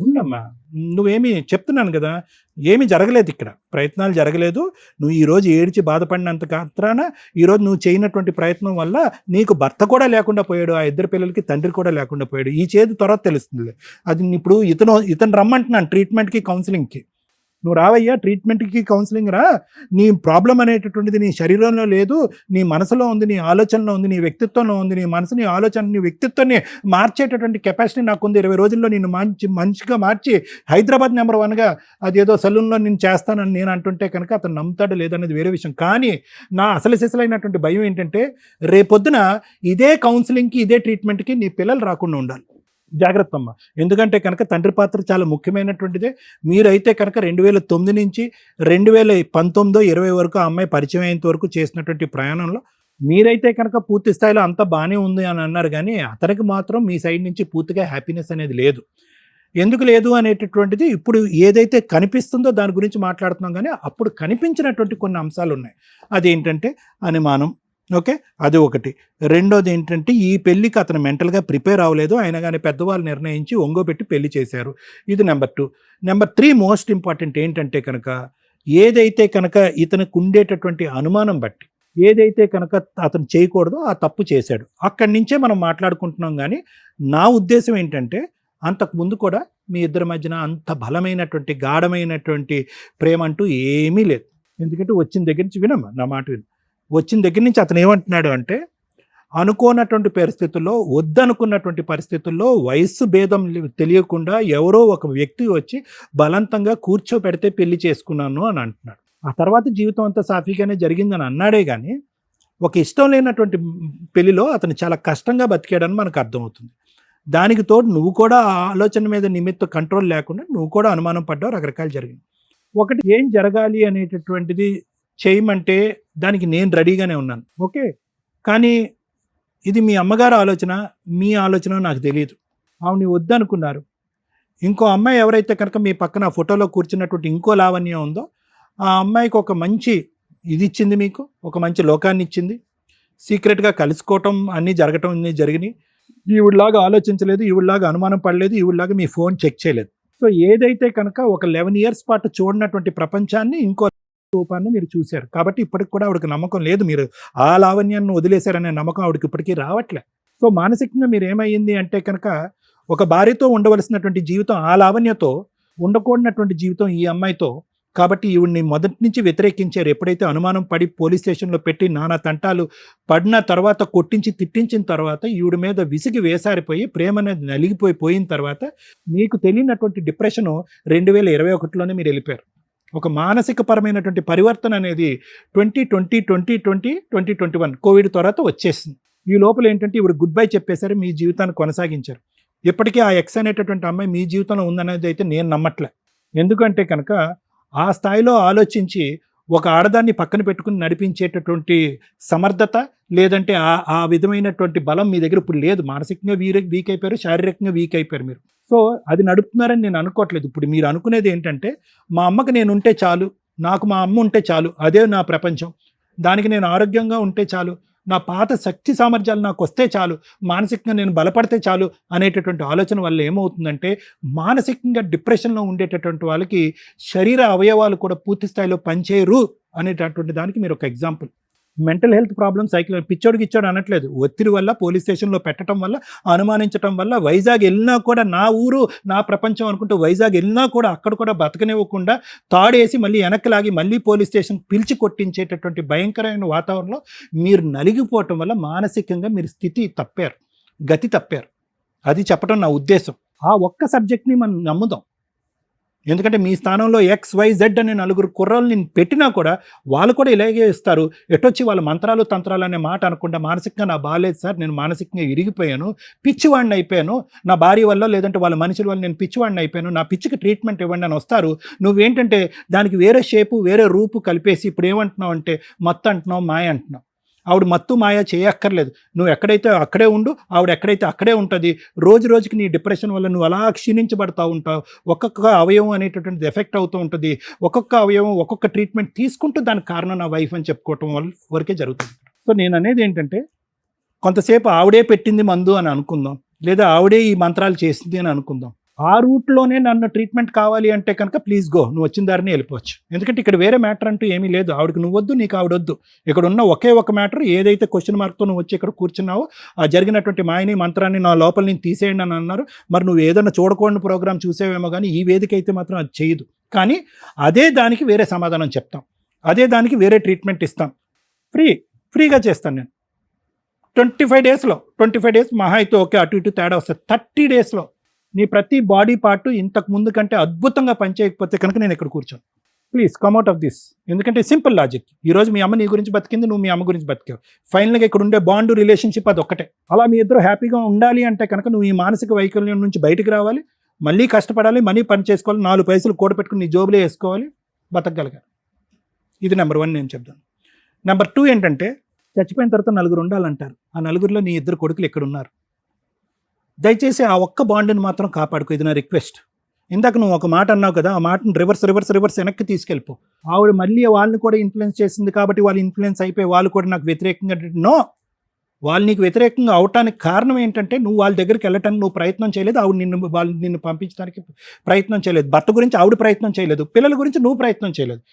ఉండమ్మా నువ్వేమి చెప్తున్నాను కదా, ఏమీ జరగలేదు ఇక్కడ, ప్రయత్నాలు జరగలేదు. నువ్వు ఈరోజు ఏడ్చి బాధపడినంత మాత్రాన ఈరోజు నువ్వు చేయనటువంటి ప్రయత్నం వల్ల నీకు భర్త కూడా లేకుండా పోయాడు, ఆ 2 పిల్లలకి తండ్రి కూడా లేకుండా పోయాడు. ఈ చేతి తర్వాత తెలుస్తుంది. అది ఇప్పుడు ఇతను రమ్మంటున్నాను ట్రీట్మెంట్కి కౌన్సిలింగ్కి, నువ్వు రావయ్యా ట్రీట్మెంట్కి కౌన్సిలింగ్ రా, నీ ప్రాబ్లం అనేటటువంటిది నీ శరీరంలో లేదు, నీ మనసులో ఉంది, నీ ఆలోచనలో ఉంది, నీ వ్యక్తిత్వంలో ఉంది. నీ మనసు, నీ ఆలోచన, నీ వ్యక్తిత్వాన్ని మార్చేటటువంటి కెపాసిటీ నాకుంది. 20 రోజుల్లో నేను మంచిగా మార్చి హైదరాబాద్ నెంబర్ 1గా అదేదో సలూన్లో నేను చేస్తానని నేను అంటుంటే కనుక అతను నమ్ముతాడు లేదనేది వేరే విషయం. కానీ నా అసలు సిసలైనటువంటి భయం ఏంటంటే, రేపొద్దున ఇదే కౌన్సిలింగ్కి ఇదే ట్రీట్మెంట్కి నీ పిల్లలు రాకుండా ఉండాలి. జాగ్రత్త అమ్మ. ఎందుకంటే కనుక తండ్రి పాత్ర చాలా ముఖ్యమైనటువంటిదే. మీరైతే కనుక 2009 నుంచి 2019-20 వరకు ఆ అమ్మాయి పరిచయం అయ్యేంత వరకు చేసినటువంటి ప్రయాణంలో మీరైతే కనుక పూర్తి స్థాయిలో అంతా బాగానే ఉంది అని అన్నారు, కానీ అతనికి మాత్రం మీ సైడ్ నుంచి పూర్తిగా హ్యాపీనెస్ అనేది లేదు. ఎందుకు లేదు అనేటటువంటిది ఇప్పుడు ఏదైతే కనిపిస్తుందో దాని గురించి మాట్లాడుతున్నాం, కానీ అప్పుడు కనిపించినటువంటి కొన్ని అంశాలు ఉన్నాయి. అదేంటంటే అనుమానం, ఓకే, అది ఒకటి. రెండోది ఏంటంటే ఈ పెళ్ళికి అతను మెంటల్గా ప్రిపేర్ అవ్వలేదు, అయినా కానీ పెద్దవాళ్ళు నిర్ణయించి ఒంగోబెట్టి పెళ్లి చేశారు. ఇది నెంబర్ 2. నెంబర్ 3 మోస్ట్ ఇంపార్టెంట్ ఏంటంటే కనుక, ఏదైతే కనుక ఇతనికి ఉండేటటువంటి అనుమానం బట్టి ఏదైతే కనుక అతను చేయకూడదో ఆ తప్పు చేశాడు. అక్కడి నుంచే మనం మాట్లాడుకుంటున్నాం. కానీ నా ఉద్దేశం ఏంటంటే, అంతకుముందు కూడా మీ ఇద్దరి మధ్యన అంత బలమైనటువంటి గాఢమైనటువంటి ప్రేమ అంటూ ఏమీ లేదు. ఎందుకంటే వచ్చిన దగ్గర నుంచి వినమ్మా నా మాట విను, వచ్చిన దగ్గర నుంచి అతను ఏమంటున్నాడు అంటే, అనుకోనటువంటి పరిస్థితుల్లో, వద్దనుకున్నటువంటి పరిస్థితుల్లో, వయస్సు భేదం తెలియకుండా ఎవరో ఒక వ్యక్తి వచ్చి బలవంతంగా కూర్చోపెడితే పెళ్లి చేసుకున్నాను అని అంటున్నాడు. ఆ తర్వాత జీవితం అంతా సాఫీగానే జరిగిందని అన్నాడే కానీ, ఒక ఇష్టం లేనటువంటి పెళ్లిలో అతను చాలా కష్టంగా బతికాడని మనకు అర్థమవుతుంది. దానికి తోడు నువ్వు కూడా ఆ ఆలోచన మీద నిమిత్తం కంట్రోల్ లేకుండా నువ్వు కూడా అనుమానం పడ్డావు, రకరకాలు జరిగింది. ఒకటి ఏం జరగాలి అనేటటువంటిది చేయమంటే దానికి నేను రెడీగానే ఉన్నాను, ఓకే. కానీ ఇది మీ అమ్మగారు ఆలోచన, మీ ఆలోచన నాకు తెలియదు. ఆవిడ వద్దనుకున్నారు. ఇంకో అమ్మాయి ఎవరైతే కనుక మీ పక్కన ఫోటోలో కూర్చున్నటువంటి ఇంకో లావణ్యం ఉందో, ఆ అమ్మాయికి ఒక మంచి ఇది ఇచ్చింది, మీకు ఒక మంచి లోకాన్ని ఇచ్చింది. సీక్రెట్గా కలుసుకోవటం అన్నీ జరగటం అన్నీ జరిగినాయి. ఈవిడలాగా ఆలోచించలేదు, ఈవిడలాగా అనుమానం పడలేదు, ఈవిడలాగా మీ ఫోన్ చెక్ చేయలేదు. సో ఏదైతే కనుక ఒక 11 years పాటు చూడనటువంటి ప్రపంచాన్ని ఇంకో రూపాన్ని మీరు చూశారు. కాబట్టి ఇప్పటికి కూడా ఆవిడకి నమ్మకం లేదు, మీరు ఆ లావణ్యాన్ని వదిలేశారనే నమ్మకం ఆవిడకి ఇప్పటికీ రావట్లే. సో మానసికంగా మీరు ఏమైంది అంటే కనుక, ఒక భార్యతో ఉండవలసినటువంటి జీవితం ఆ లావణ్యతో, ఉండకూడనటువంటి జీవితం ఈ అమ్మాయితో. కాబట్టి ఈవిడ్ని మొదటి నుంచి వ్యతిరేకించారు. ఎప్పుడైతే అనుమానం పడి పోలీస్ స్టేషన్లో పెట్టి నానా తంటాలు పడిన తర్వాత, కొట్టించి తిట్టించిన తర్వాత, ఈవిడ మీద విసిగి వేసారిపోయి ప్రేమ అనేది నలిగిపోయిన తర్వాత మీకు తెలియనటువంటి డిప్రెషను 2021లోనే మీరు వెళ్ళిపోయారు. ఒక మానసిక పరమైనటువంటి పరివర్తన అనేది 2020, 2020, 2021 కోవిడ్ తర్వాత వచ్చేసింది. ఈ లోపల ఏంటంటే ఈవిడ గుడ్ బై చెప్పేశారు, మీ జీవితాన్ని కొనసాగించారు. ఇప్పటికీ ఆ ఎక్స్ అనేటటువంటి అమ్మాయి మీ జీవితంలో ఉందనేది అయితే నేను నమ్మట్లే. ఎందుకంటే కనుక ఆ స్థాయిలో ఆలోచించి ఒక ఆడదాన్ని పక్కన పెట్టుకుని నడిపించేటటువంటి సమర్థత, లేదంటే ఆ విధమైనటువంటి బలం మీ దగ్గర ఇప్పుడు లేదు. మానసికంగా వీక్ అయిపోయారు, శారీరకంగా వీక్ అయిపోయారు మీరు. సో అది నడుపుతున్నారని నేను అనుకోవట్లేదు. ఇప్పుడు మీరు అనుకునేది ఏంటంటే, మా అమ్మకి నేను ఉంటే చాలు, నాకు మా అమ్మ ఉంటే చాలు, అదే నా ప్రపంచం, దానికి నేను ఆరోగ్యంగా ఉంటే చాలు, నా పాత శక్తి సామర్థ్యాలు నాకు వస్తే చాలు, మానసికంగా నేను బలపడితే చాలు అనేటటువంటి ఆలోచన వల్ల ఏమవుతుందంటే, మానసికంగా డిప్రెషన్లో ఉండేటటువంటి వాళ్ళకి శరీర అవయవాలు కూడా పూర్తి స్థాయిలో పనిచేయరు అనేటటువంటి దానికి మీరు ఒక ఎగ్జాంపుల్. మెంటల్ హెల్త్ ప్రాబ్లమ్ పిచ్చోడికి ఇచ్చాడు అనట్లేదు, ఒత్తిడి వల్ల పోలీస్ స్టేషన్లో పెట్టడం వల్ల, అనుమానించడం వల్ల, వైజాగ్ వెళ్ళినా కూడా నా ఊరు నా ప్రపంచం అనుకుంటూ వైజాగ్ వెళ్ళినా కూడా అక్కడ కూడా బతకనివ్వకుండా తాడేసి మళ్ళీ వెనక్కి లాగి మళ్ళీ పోలీస్ స్టేషన్ పిలిచి కొట్టించేటటువంటి భయంకరమైన వాతావరణంలో మీరు నలిగిపోవటం వల్ల మానసికంగా మీరు స్థితి తప్పారు, గతి తప్పారు. అది చెప్పడం నా ఉద్దేశం. ఆ ఒక్క సబ్జెక్ట్ని మనం నమ్ముదాం. ఎందుకంటే మీ స్థానంలో XYZ అనే 4 కుర్రాలు నేను పెట్టినా కూడా వాళ్ళు కూడా ఇలాగే ఇస్తారు. ఎటొచ్చి వాళ్ళ మంత్రాలు తంత్రాలు అనే మాట అనకుండా మానసికంగా నా బాగాలేదు సార్, నేను మానసికంగా ఇరిగిపోయాను, పిచ్చివాడిని అయిపోయాను, నా భార్య వల్ల లేదంటే వాళ్ళ మనుషుల వల్ల నేను పిచ్చివాడిని అయిపోయాను, నా పిచ్చికి ట్రీట్మెంట్ ఇవ్వండి అని వస్తారు. నువ్వేంటంటే దానికి వేరే షేపు వేరే రూపు కలిపేసి ఇప్పుడు ఏమంటున్నావు అంటే మత్తు అంటున్నావు, మాయ అంటున్నావు. ఆవిడ మత్తు మాయ చేయక్కర్లేదు, నువ్వు ఎక్కడైతే అక్కడే ఉండు, ఆవిడ ఎక్కడైతే అక్కడే ఉంటుంది. రోజు రోజుకి నీ డిప్రెషన్ వల్ల నువ్వు అలా క్షీణించబడతా ఉంటావు, ఒక్కొక్క అవయవం అనేటటువంటిది ఎఫెక్ట్ అవుతూ ఉంటుంది, ఒక్కొక్క అవయవం ఒక్కొక్క ట్రీట్మెంట్ తీసుకుంటూ దానికి కారణం నా వైఫ్ అని చెప్పుకోవటం వరకే జరుగుతుంది. సో నేను అనేది ఏంటంటే కొంతసేపు ఆవిడే పెట్టింది మందు అని అనుకుందాం, లేదా ఆవిడే ఈ మంత్రాలు చేసింది అని అనుకుందాం. ఆ రూట్లోనే నన్ను ట్రీట్మెంట్ కావాలి అంటే కనుక ప్లీజ్ గో, నువ్వు వచ్చిన దారిని వెళ్ళిపోవచ్చు. ఎందుకంటే ఇక్కడ వేరే మ్యాటర్ అంటూ ఏమీ లేదు. ఆవిడకి నువ్వు వద్దు, నీకు ఆవిడొద్దు. ఇక్కడ ఉన్న ఒకే ఒక మ్యాటర్, ఏదైతే క్వశ్చన్ మార్క్తో నువ్వు వచ్చి ఇక్కడ కూర్చున్నావో ఆ జరిగినటువంటి మాయని మంత్రాన్ని నా లోపల నుంచి తీసేయండి అని అన్నారు. మరి నువ్వు ఏదైనా చూడకూడని ప్రోగ్రామ్ చూసేవేమో కానీ ఈ వేదిక అయితే మాత్రం అది చేయదు. కానీ అదే దానికి వేరే సమాధానం చెప్తాం, అదే దానికి వేరే ట్రీట్మెంట్ ఇస్తాం. ఫ్రీగా చేస్తాను నేను. 25 డేస్ మహా అయితే ఓకే, అటు ఇటు తేడా వస్తుంది. 30 డేస్లో నీ ప్రతి బాడీ పార్ట్ ఇంతకు ముందు కంటే అద్భుతంగా పనిచేయకపోతే కనుక నేను ఇక్కడ కూర్చోను. Please come out of this. ఎందుకంటే సింపుల్ లాజిక్. ఈరోజు మీ అమ్మ నీ గురించి బతికింది, నువ్వు మీ అమ్మ గురించి బతికావు. ఫైనల్గా ఇక్కడ ఉండే బాండ్ రిలేషన్షిప్ అది ఒక్కటే. అలా మీ ఇద్దరు హ్యాపీగా ఉండాలి అంటే కనుక నువ్వు ఈ మానసిక వైకల్యం నుంచి బయటకు రావాలి, మళ్ళీ కష్టపడాలి, మనీ పని చేసుకోవాలి, 4 పైసలు కూడపెట్టుకుని నీ జోబులో వేసుకోవాలి, బతకగలగాలి. ఇది నెంబర్ 1 నేను చెప్తాను. నెంబర్ 2 ఏంటంటే చచ్చిపోయిన తర్వాత 4 ఉండాలంటారు. ఆ 4లో నీ 2 కొడుకులు ఎక్కడ ఉన్నారు? దయచేసి ఆ ఒక్క బాండ్ని మాత్రం కాపాడుకో. ఇది నా రిక్వెస్ట్. ఇందాక నువ్వు ఒక మాట అన్నావు కదా, ఆ మాటను రివర్స్ వెనక్కి తీసుకెళ్ళిపో. ఆవిడ మళ్ళీ వాళ్ళని కూడా ఇన్ఫ్లుయెన్స్ చేసింది కాబట్టి వాళ్ళు ఇన్ఫ్లుయెన్స్ అయిపోయి వాళ్ళు కూడా నాకు వ్యతిరేకంగా. నో, వాళ్ళు నీకు వ్యతిరేకంగా అవటానికి కారణం ఏంటంటే నువ్వు వాళ్ళ దగ్గరికి వెళ్ళటానికి నువ్వు ప్రయత్నం చేయలేదు, వాళ్ళు నిన్ను పంపించడానికి ప్రయత్నం చేయలేదు. భర్త గురించి ఆవిడ ప్రయత్నం చేయలేదు, పిల్లల గురించి నువ్వు ప్రయత్నం చేయలేదు.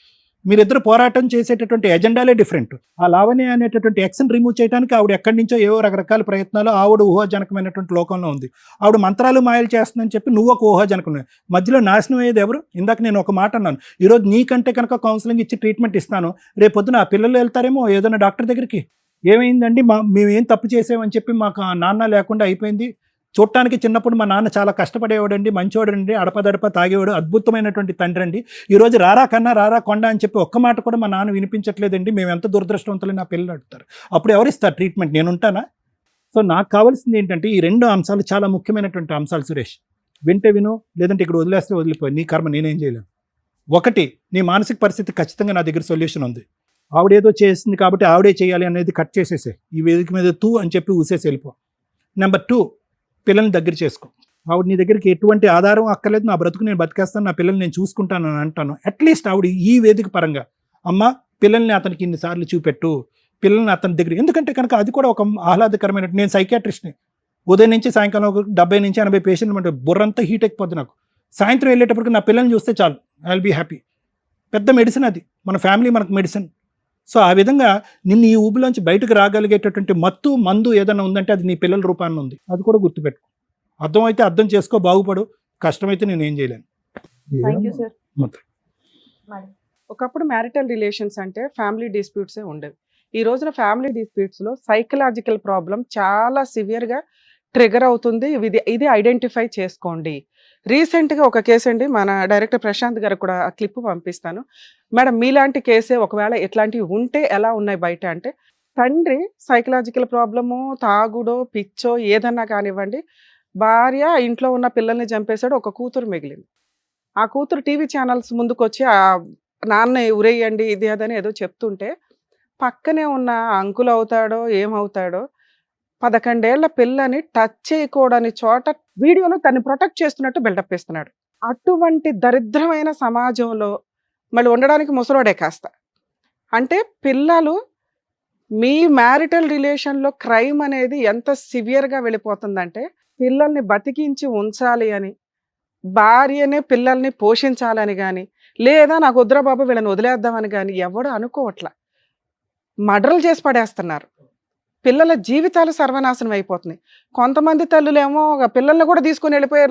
మీరిద్దరు పోరాటం చేసేటటువంటి ఎజెండాలే డిఫరెంట్. ఆ లావణ్య అనేటటువంటి ఎక్స్ని రిమూవ్ చేయడానికి ఆవిడ ఎక్కడి నుంచో ఏవో రకరకాల ప్రయత్నాలు, ఆవిడ ఊహాజనకమైనటువంటి లోకంలో ఉంది. ఆవిడ మంత్రాలు మాయలు చేస్తుందని చెప్పి నువ్వు ఒక ఊహాజనకం. మధ్యలో నాశనం అయ్యేది ఎవరు? ఇందాక నేను ఒక మాట అన్నాను, ఈరోజు నీకంటే కనుక కౌన్సిలింగ్ ఇచ్చి ట్రీట్మెంట్ ఇస్తాను, రేపు పొద్దున ఆ పిల్లలు వెళ్తారేమో ఏదైనా డాక్టర్ దగ్గరికి, ఏమైందండి మేమేం తప్పు చేసామని చెప్పి మాకు నాన్న లేకుండా అయిపోయింది. చూడటానికి చిన్నప్పుడు మా నాన్న చాలా కష్టపడేవాడండి, మంచివాడండి, అడపదడప తాగేవాడు, అద్భుతమైనటువంటి తండ్రి అండి. ఈరోజు రారా కన్నా రారా కొండ అని చెప్పి ఒక్క మాట కూడా మా నాన్న వినిపించట్లేదండి, మేము ఎంత దురదృష్టవంతులు నా పిల్లలు అడుగుతారు. అప్పుడు ఎవరిస్తారు ట్రీట్మెంట్? నేను ఉంటానా? సో నాకు కావాల్సింది ఏంటంటే ఈ 2 అంశాలు చాలా ముఖ్యమైనటువంటి అంశాలు సురేష్. వింటే విను, లేదంటే ఇక్కడ వదిలేస్తే వదిలిపోయి, నీ కర్మ, నేనేం చేయలేను. 1, నీ మానసిక పరిస్థితి ఖచ్చితంగా నా దగ్గర సొల్యూషన్ ఉంది. ఆవిడేదో చేసింది కాబట్టి ఆవిడే చేయాలి అనేది కట్ చేసేసే, ఈ వేదిక మీద తూ అని చెప్పి ఊసేసి వెళ్ళిపో. నెంబర్ 2, పిల్లల్ని దగ్గర చేసుకో. ఆవిడ నీ దగ్గరికి ఎటువంటి ఆధారం అక్కర్లేదు, నా బ్రతుకు నేను బతికేస్తాను, నా పిల్లల్ని నేను చూసుకుంటాను అని అంటాను. అట్లీస్ట్ ఆవిడ ఈ వేదిక పరంగా అమ్మ పిల్లల్ని అతనికి ఇన్నిసార్లు చూపెట్టు, పిల్లల్ని అతని దగ్గర. ఎందుకంటే కనుక అది కూడా ఒక ఆహ్లాదకరమైన. నేను సైకియాట్రిస్ట్ని, ఉదయం నుంచి సాయంకాలం 70 నుంచి 80 పేషెంట్లు అంటే బుర్రంతా హీట్ ఎక్కిపోద్ది నాకు. సాయంత్రం వెళ్ళేటప్పటికి నా పిల్లల్ని చూస్తే చాలు, ఐ విల్ బీ హ్యాపీ. పెద్ద మెడిసిన్ అది, మన ఫ్యామిలీ మనకు మెడిసిన్. సో ఆ విధంగా నిన్ను ఈ ఊబిలోంచి బయటకు రాగలిగేటటువంటి మత్తు మందు ఏదైనా ఉందంటే అది నీ పిల్లల రూపాన్ని ఉంది. అది కూడా గుర్తుపెట్టుకో. అర్థమైతే అర్థం చేసుకో, బాగుపడు. కష్టమైతే నేను ఏం చేయలేను. Thank you sir. ఒకప్పుడు మ్యారిటల్ రిలేషన్స్ అంటే ఫ్యామిలీ డిస్ప్యూట్సే ఉండేవి. ఈ రోజున ఫ్యామిలీ డిస్ప్యూట్స్లో సైకలాజికల్ ప్రాబ్లం చాలా సివియర్గా ట్రిగర్ అవుతుంది. ఇది ఐడెంటిఫై చేసుకోండి. రీసెంట్గా ఒక కేసు అండి, మన డైరెక్టర్ ప్రశాంత్ గారు కూడా ఆ క్లిప్ పంపిస్తాను. మేడం మీలాంటి కేసే ఒకవేళ ఎట్లాంటివి ఉంటే ఎలా ఉన్నాయి బయట అంటే, తండ్రి సైకలాజికల్ ప్రాబ్లము, తాగుడో పిచ్చో ఏదన్నా కానివ్వండి, భార్య ఇంట్లో ఉన్న పిల్లల్ని చంపేశాడు, ఒక కూతురు మిగిలింది. ఆ కూతురు టీవీ ఛానల్స్ ముందుకు వచ్చి ఆ నాన్న ఉరేయండి ఇది అదని ఏదో చెప్తుంటే, పక్కనే ఉన్న అంకుల్ అవుతాడో ఏమవుతాడో 11 ఏళ్ల పిల్లని టచ్ చేయకూడని చోట వీడియోలో తను ప్రొటెక్ట్ చేస్తున్నట్టు బిల్డప్ ఇస్తున్నాడు. అటువంటి దరిద్రమైన సమాజంలో మళ్ళీ ఉండడానికి ముసలోడే కాస్త. అంటే పిల్లలు మీ మ్యారిటల్ రిలేషన్లో క్రైమ్ అనేది ఎంత సివియర్గా వెళ్ళిపోతుందంటే, పిల్లల్ని బతికించి ఉంచాలి అని, భార్యనే పిల్లల్ని పోషించాలని కానీ, లేదా నాకు వద్దురా బాబు వీళ్ళని వదిలేద్దామని కానీ ఎవడు అనుకోవట్లా. మర్డర్లు చేసి పడేస్తున్నారు. పిల్లల జీవితాలు సర్వనాశనం అయిపోతున్నాయి. కొంతమంది తల్లులేమో పిల్లల్ని కూడా తీసుకొని వెళ్ళిపోయి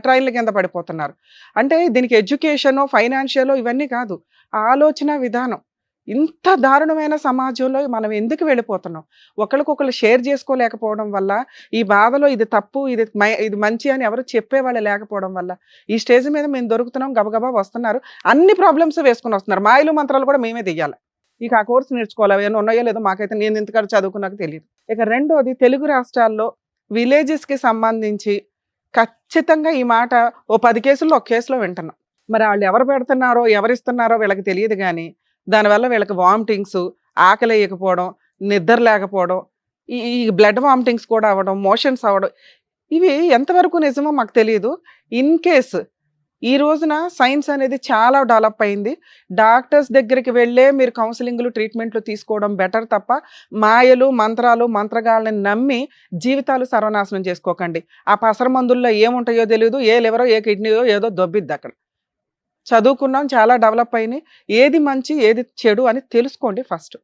ట్రైన్ల కింద పడిపోతున్నారు. అంటే దీనికి ఎడ్యుకేషను, ఫైనాన్షియల్ ఇవన్నీ కాదు, ఆలోచన విధానం. ఇంత దారుణమైన సమాజంలో మనం ఎందుకు వెళ్ళిపోతున్నాం? ఒకరికొకరు షేర్ చేసుకోలేకపోవడం వల్ల, ఈ బాధలో ఇది తప్పు, ఇది మంచి అని ఎవరు చెప్పేవాళ్ళు లేకపోవడం వల్ల ఈ స్టేజ్ మీద మేము దొరుకుతున్నాం, గబగబా వస్తున్నారు, అన్ని ప్రాబ్లమ్స్ వేసుకుని వస్తున్నారు. మాయలు మంత్రాలు కూడా మేమే దియ్యాలి. ఇక ఆ కోర్సు నేర్చుకోవాలి, ఏమైనా ఉన్నాయో లేదో మాకైతే, నేను ఇంతకాడ చదువుకున్నాక తెలియదు. ఇక రెండోది, తెలుగు రాష్ట్రాల్లో విలేజెస్కి సంబంధించి ఖచ్చితంగా ఈ మాట ఓ 10 కేసుల్లో ఒక కేసులో వింటున్నాం. మరి వాళ్ళు ఎవరు పెడుతున్నారో ఎవరిస్తున్నారో వీళ్ళకి తెలియదు, కానీ దానివల్ల వీళ్ళకి వామిటింగ్స్, ఆకలి వేయకపోవడం, నిద్ర లేకపోవడం, ఈ బ్లడ్ వామిటింగ్స్ కూడా అవ్వడం, మోషన్స్ అవ్వడం, ఇవి ఎంతవరకు నిజమో మాకు తెలియదు. ఇన్ కేస్ ఈ రోజున సైన్స్ అనేది చాలా డెవలప్ అయింది. డాక్టర్స్ దగ్గరికి వెళ్ళే మీరు కౌన్సిలింగ్లు, ట్రీట్మెంట్లు తీసుకోవడం బెటర్ తప్ప మాయలు, మంత్రాలు, మంత్రగాళ్ళని నమ్మి జీవితాలు సర్వనాశనం చేసుకోకండి. ఆ పసర మందుల్లో ఏముంటాయో తెలియదు, ఏ లివరో ఏ కిడ్నీయో ఏదో దొబ్బిద్ది అక్కడ. చదువుకున్నాం, చాలా డెవలప్ అయినాయి, ఏది మంచి ఏది చెడు అని తెలుసుకోండి ఫస్ట్.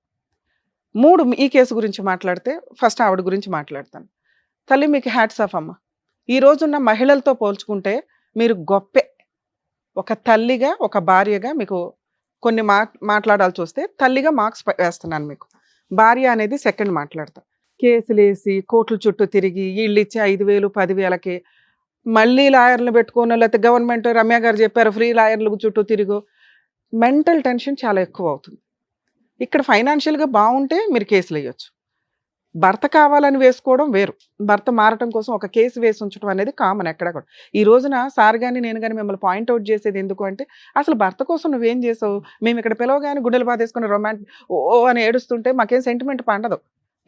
3, ఈ కేసు గురించి మాట్లాడితే ఫస్ట్ ఆవిడ గురించి మాట్లాడతాను. తల్లి, మీకు హ్యాట్స్ ఆఫ్ అమ్మ. ఈ రోజున్న మహిళలతో పోల్చుకుంటే మీరు గొప్పే. ఒక తల్లిగా, ఒక భార్యగా మీకు కొన్ని మాట్లాడాల్సి వస్తే తల్లిగా మార్క్స్ వేస్తున్నాను మీకు. భార్య అనేది సెకండ్ మాట్లాడతా. కేసులేసి కోర్టుల చుట్టూ తిరిగి వీళ్ళు ఇచ్చే 5,000, 10,000కి మళ్ళీ లాయర్లు పెట్టుకోను, లేకపోతే గవర్నమెంట్ రమ్య గారు చెప్పారు ఫ్రీ లాయర్లు చుట్టూ తిరుగు, మెంటల్ టెన్షన్ చాలా ఎక్కువ అవుతుంది. ఇక్కడ ఫైనాన్షియల్గా బాగుంటే మీరు కేసులు వేయొచ్చు. భర్త కావాలని వేసుకోవడం వేరు, భర్త మారటం కోసం ఒక కేసు వేసి ఉంచడం అనేది కామన్ ఎక్కడ కూడా. ఈ రోజున సార్ కానీ నేను కానీ మిమ్మల్ని పాయింట్అవుట్ చేసేది ఎందుకు అంటే, అసలు భర్త కోసం నువ్వేం చేసావు? మేము ఇక్కడ పిలవగానే గుడ్డలు బాధేసుకుని ఓ అని ఏడుస్తుంటే మాకేం సెంటిమెంట్ పండదు.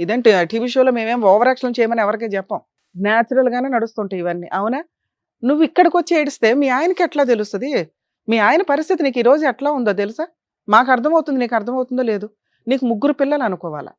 ఇదేంటి టీవీ షోలో మేమేం ఓవర్ యాక్షన్ చేయమని ఎవరికీ చెప్పాం, న్యాచురల్గానే నడుస్తుంటాయి ఇవన్నీ, అవునా? నువ్వు ఇక్కడికి వచ్చి ఏడిస్తే మీ ఆయనకి ఎట్లా తెలుస్తుంది? మీ ఆయన పరిస్థితి నీకు ఈరోజు ఎట్లా ఉందో తెలుసా? మాకు అర్థమవుతుంది, నీకు అర్థమవుతుందో లేదు. నీకు 3 పిల్లలు అనుకోవాలా,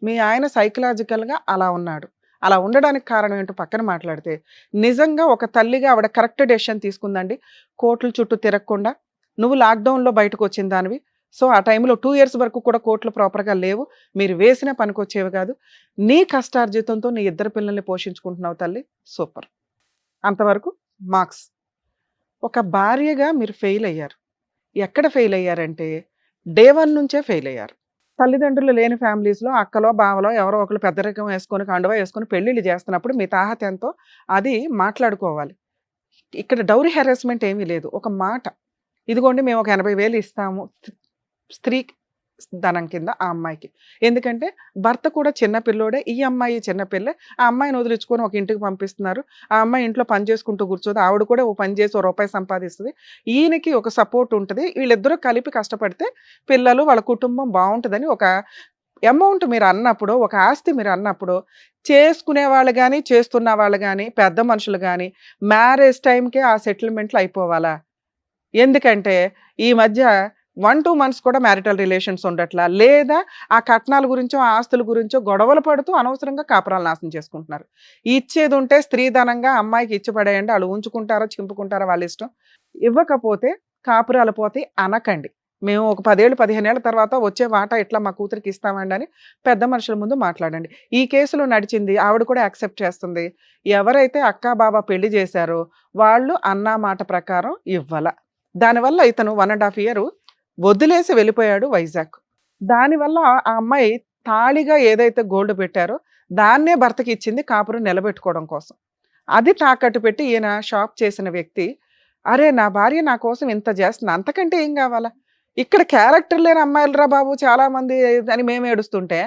మీ ఆయన సైకలాజికల్గా అలా ఉన్నాడు. అలా ఉండడానికి కారణం ఏంటో పక్కన మాట్లాడితే, నిజంగా ఒక తల్లిగా ఆవిడ కరెక్ట్ డెసిషన్ తీసుకుందండి. కోర్టుల చుట్టూ తిరగకుండా, నువ్వు లాక్డౌన్లో బయటకు వచ్చిన దానివి, సో ఆ టైంలో 2 years వరకు కూడా కోర్టులు ప్రాపర్గా లేవు, మీరు వేసిన పనికొచ్చేవి కాదు. నీ కష్టార్జితంతో నీ 2 పిల్లల్ని పోషించుకుంటున్నావు తల్లి, సూపర్. అంతవరకు మార్క్స్. ఒక భార్యగా మీరు ఫెయిల్ అయ్యారు. ఎక్కడ ఫెయిల్ అయ్యారంటే డే 1 నుంచే ఫెయిల్ అయ్యారు. తల్లిదండ్రులు లేని ఫ్యామిలీస్లో అక్కలో బావలో ఎవరో ఒకరు పెద్దరికం వేసుకొని కండువా వేసుకొని పెళ్ళిళ్ళు చేస్తున్నప్పుడు మీ తాహత ఎంతో అది మాట్లాడుకోవాలి. ఇక్కడ డౌరీ హెరాస్మెంట్ ఏమీ లేదు. ఒక మాట, ఇదిగోండి మేము ఒక 80,000 ఇస్తాము స్త్రీ ధనం కింద ఆ అమ్మాయికి. ఎందుకంటే భర్త కూడా చిన్నపిల్లోడే, ఈ అమ్మాయి చిన్నపిల్లే, ఆ అమ్మాయిని వదిలించుకొని ఒక ఇంటికి పంపిస్తున్నారు. ఆ అమ్మాయి ఇంట్లో పని చేసుకుంటూ కూర్చోదు, ఆవిడ కూడా ఓ పని చేసి ₹1 సంపాదిస్తుంది, ఈయనకి ఒక సపోర్ట్ ఉంటుంది. వీళ్ళిద్దరూ కలిపి కష్టపడితే పిల్లలు వాళ్ళ కుటుంబం బాగుంటుందని ఒక అమౌంట్ మీరు అన్నప్పుడు, ఒక ఆస్తి మీరు అన్నప్పుడు, చేసుకునే వాళ్ళు కానీ చేస్తున్న వాళ్ళు కానీ పెద్ద మనుషులు కానీ మ్యారేజ్ టైంకే ఆ సెటిల్మెంట్లు అయిపోవాలా? ఎందుకంటే ఈ మధ్య 1-2 months కూడా మ్యారిటల్ రిలేషన్స్ ఉండట్లా, లేదా ఆ కట్నాల గురించో ఆ ఆస్తుల గురించో గొడవలు పడుతూ అనవసరంగా కాపురాలు నాశనం చేసుకుంటున్నారు. ఇచ్చేది ఉంటే స్త్రీధనంగా అమ్మాయికి ఇచ్చి పడేయండి, వాళ్ళు ఉంచుకుంటారో చింపుకుంటారో వాళ్ళ ఇష్టం. ఇవ్వకపోతే కాపురాలు పోతే అనకండి, మేము ఒక 10 ఏళ్ళు 15 ఏళ్ల తర్వాత వచ్చే వాటా ఇట్లా మా కూతురికి ఇస్తామండి అని పెద్ద మనుషుల ముందు మాట్లాడండి. ఈ కేసులో నడిచింది, ఆవిడ కూడా యాక్సెప్ట్ చేస్తుంది. ఎవరైతే అక్కా బాబా పెళ్లి చేశారో వాళ్ళు అన్నా మాట ప్రకారం ఇవ్వాల. దానివల్ల ఇతను 1.5 year వదిలేసి వెళ్ళిపోయాడు వైజాగ్. దానివల్ల ఆ అమ్మాయి తాళిగా ఏదైతే గోల్డ్ పెట్టారో దాన్నే భర్తకి ఇచ్చింది కాపురం నిలబెట్టుకోవడం కోసం. అది తాకట్టు పెట్టి ఈయన షాప్ చేసిన వ్యక్తి, అరే నా భార్య నా కోసం ఇంత చేస్తుంది, అంతకంటే ఏం కావాలా? ఇక్కడ క్యారెక్టర్ లేని అమ్మాయిలరా బాబు చాలా మంది అని మేము ఏడుస్తుంటే,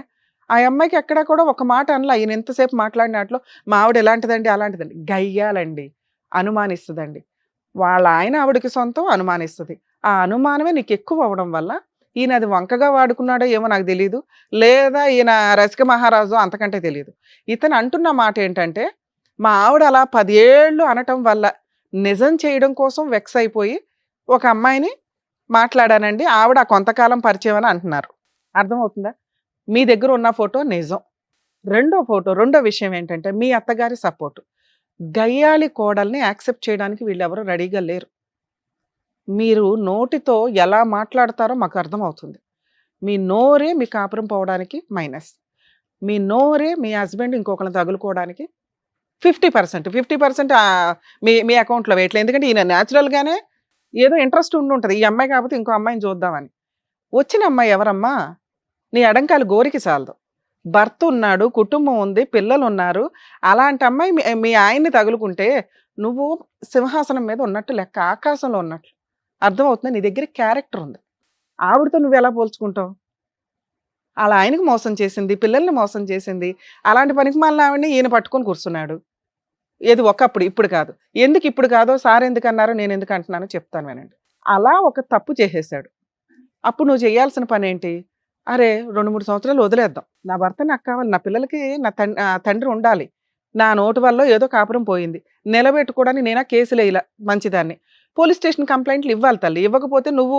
ఆ అమ్మాయికి ఎక్కడా కూడా ఒక మాట అనలా. ఈయన ఎంతసేపు మాట్లాడినట్లు మా ఆవిడ ఎలాంటిదండి అలాంటిదండి, గయ్యాలండి, అనుమానిస్తుందండి. వాళ్ళ ఆయన ఆవిడకి సొంతం, అనుమానిస్తుంది. ఆ అనుమానమే నీకు ఎక్కువ అవ్వడం వల్ల ఈయన అది వంకగా వాడుకున్నాడో ఏమో నాకు తెలియదు, లేదా ఈయన రసిక మహారాజు అంతకంటే తెలియదు. ఇతను అంటున్న మాట ఏంటంటే, మా ఆవిడ అలా 10 ఏళ్ళు అనటం వల్ల నిజం చేయడం కోసం వెక్స్ అయిపోయి ఒక అమ్మాయిని మాట్లాడానండి, ఆవిడ కొంతకాలం పరిచయం అని అంటున్నారు. అర్థమవుతుందా? మీ దగ్గర ఉన్న ఫోటో నిజం. రెండో విషయం ఏంటంటే మీ అత్తగారి సపోర్టు. గయ్యాళి కోడల్ని యాక్సెప్ట్ చేయడానికి వీళ్ళెవరూ రెడీగా లేరు. మీరు నోటితో ఎలా మాట్లాడతారో మాకు అర్థమవుతుంది. మీ నోరే మీ కాపురం పోవడానికి మైనస్, మీ నోరే మీ హస్బెండ్ ఇంకొకరిని తగులుకోవడానికి 50%. 50% మీ మీ అకౌంట్లో వేయట్లేదు. ఎందుకంటే ఈయన న్యాచురల్గానే ఏదో ఇంట్రెస్ట్ ఉంటుంది, ఈ అమ్మాయి కాకపోతే ఇంకో అమ్మాయిని చూద్దామని. వచ్చిన అమ్మాయి ఎవరమ్మా? నీ ఎడంకాలు గోరికి చాలదు. భర్త ఉన్నాడు, కుటుంబం ఉంది, పిల్లలు ఉన్నారు. అలాంటి అమ్మాయి మీ ఆయన్ని తగులుకుంటే నువ్వు సింహాసనం మీద ఉన్నట్టు లెక్క, ఆకాశంలో ఉన్నట్లు అర్థమవుతుంది. నీ దగ్గర క్యారెక్టర్ ఉంది. ఆవిడతో నువ్వు ఎలా పోల్చుకుంటావు? అలా ఆయనకి మోసం చేసింది, పిల్లల్ని మోసం చేసింది. అలాంటి పనికి మళ్ళీ ఆవిడని ఈయన పట్టుకొని కూర్చున్నాడు. ఏది ఒకప్పుడు, ఇప్పుడు కాదు. ఎందుకు ఇప్పుడు కాదో సార్ ఎందుకు అన్నారో నేను ఎందుకు అంటున్నానో చెప్తాను వినండి. అలా ఒక తప్పు చేసేసాడు. అప్పుడు నువ్వు చేయాల్సిన పని ఏంటి? అరే 2-3 సంవత్సరాలు వదిలేద్దాం, నా భర్త నాకు కావాలి, నా పిల్లలకి నా తండ్రి ఉండాలి, నా నోటు వల్ల ఏదో కాపురం పోయింది, నిలబెట్టుకోవడానికి నేనా కేసులు వేయలా, మంచిదాన్ని, పోలీస్ స్టేషన్ కంప్లైంట్లు ఇవ్వాలి తల్లి. ఇవ్వకపోతే నువ్వు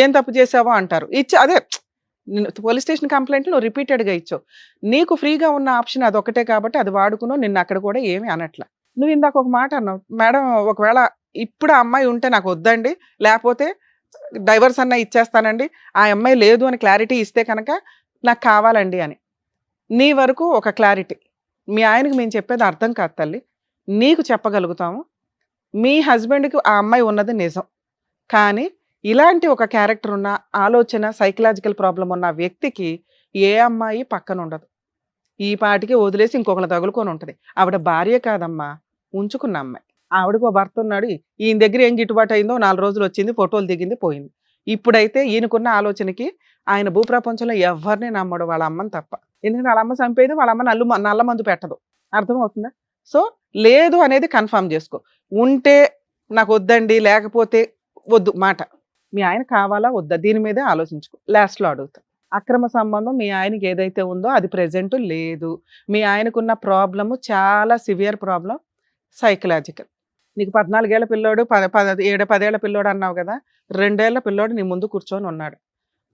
ఏం తప్పు చేసావో అంటారు. అదే పోలీస్ స్టేషన్ కంప్లైంట్లు నువ్వు రిపీటెడ్గా ఇచ్చావు. నీకు ఫ్రీగా ఉన్న ఆప్షన్ అదొకటే కాబట్టి అది వాడుకున్నావు. నిన్ను అక్కడ కూడా ఏమీ అనట్ల. నువ్వు ఇందాక ఒక మాట అన్నావు, మేడం ఒకవేళ ఇప్పుడు ఆ అమ్మాయి ఉంటే నాకు వద్దండి, లేకపోతే డైవర్స్ అన్న ఇచ్చేస్తానండి, ఆ అమ్మాయి లేదు అని క్లారిటీ ఇస్తే కనుక నాకు కావాలండి అని. నీ వరకు ఒక క్లారిటీ, మీ ఆయనకి మేము చెప్పేది అర్థం కాదు తల్లి, నీకు చెప్పగలుగుతాము. మీ హస్బెండ్కి ఆ అమ్మాయి ఉన్నది నిజం, కానీ ఇలాంటి ఒక క్యారెక్టర్ ఉన్న, ఆలోచన సైకలాజికల్ ప్రాబ్లం ఉన్న వ్యక్తికి ఏ అమ్మాయి పక్కన ఉండదు. ఈ పాటికి వదిలేసి ఇంకొకరు తగులుకొని ఉంటుంది. ఆవిడ భార్య కాదమ్మా, ఉంచుకున్న అమ్మాయి. ఆవిడకు ఓ భర్త ఉన్నాడు, ఈయన దగ్గర ఏం గిట్టుబాటు అయిందో 4 రోజులు వచ్చింది, ఫోటోలు దిగింది, పోయింది. ఇప్పుడైతే ఈయనకున్న ఆలోచనకి ఆయన భూప్రపంచంలో ఎవరిని నమ్మడు, వాళ్ళ అమ్మని తప్ప. ఎందుకంటే వాళ్ళ అమ్మ చంపేది, వాళ్ళ అమ్మ నల్ల మందు పెట్టదు. అర్థమవుతుందా? సో లేదు అనేది కన్ఫర్మ్ చేసుకో. ఉంటే నాకు వద్దండి, లేకపోతే వద్దు మాట. మీ ఆయన కావాలా వద్దా దీని మీదే ఆలోచించుకో. లాస్ట్లో అడుగుతా, అక్రమ సంబంధం మీ ఆయనకి ఏదైతే ఉందో అది ప్రెజెంట్ లేదు. మీ ఆయనకున్న ప్రాబ్లము చాలా సివియర్ ప్రాబ్లం, సైకలాజికల్. నీకు 14 ఏళ్ల పిల్లోడు, 7-10 ఏళ్ల పిల్లోడు అన్నావు కదా, 2 ఏళ్ల పిల్లోడు నీ ముందు కూర్చొని ఉన్నాడు.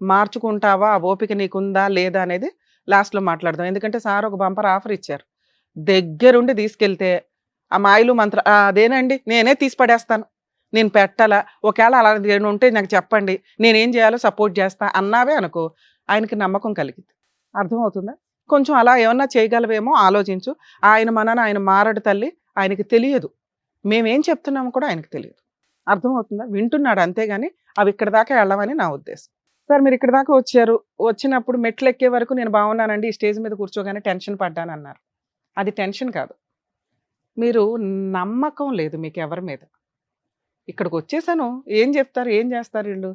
మార్చుకుంటావా, ఆ ఓపిక నీకుందా లేదా అనేది లాస్ట్లో మాట్లాడదాం. ఎందుకంటే సార్ ఒక బంపర్ ఆఫర్ ఇచ్చారు, దగ్గరుండి తీసుకెళ్తే ఆ మాయలు మంత్ర అదేనండి నేనే తీసి పడేస్తాను, నేను పెట్టాలా, ఒకవేళ అలా ఉంటే నాకు చెప్పండి, నేనేం చేయాలో సపోర్ట్ చేస్తా అన్నావే అనుకో, ఆయనకి నమ్మకం కలిగింది. అర్థమవుతుందా? కొంచెం అలా ఏమన్నా చేయగలవేమో ఆలోచించు. ఆయన మనన ఆయన మారడు తల్లి, ఆయనకి తెలియదు, మేమేం చెప్తున్నాము కూడా ఆయనకు తెలియదు. అర్థమవుతుందా? వింటున్నాడు అంతేగాని అవి ఇక్కడ దాకా వెళ్ళమని నా ఉద్దేశం. సార్ మీరు ఇక్కడ దాకా వచ్చారు, వచ్చినప్పుడు మెట్లు ఎక్కే వరకు నేను బాగున్నానండి, ఈ స్టేజ్ మీద కూర్చోగానే టెన్షన్ పడ్డాను అన్నారు. అది టెన్షన్ కాదు, మీరు నమ్మకం లేదు మీకు ఎవరి మీద. ఇక్కడికి వచ్చేసాను, ఏం చెప్తారు, ఏం చేస్తారు వీళ్ళు,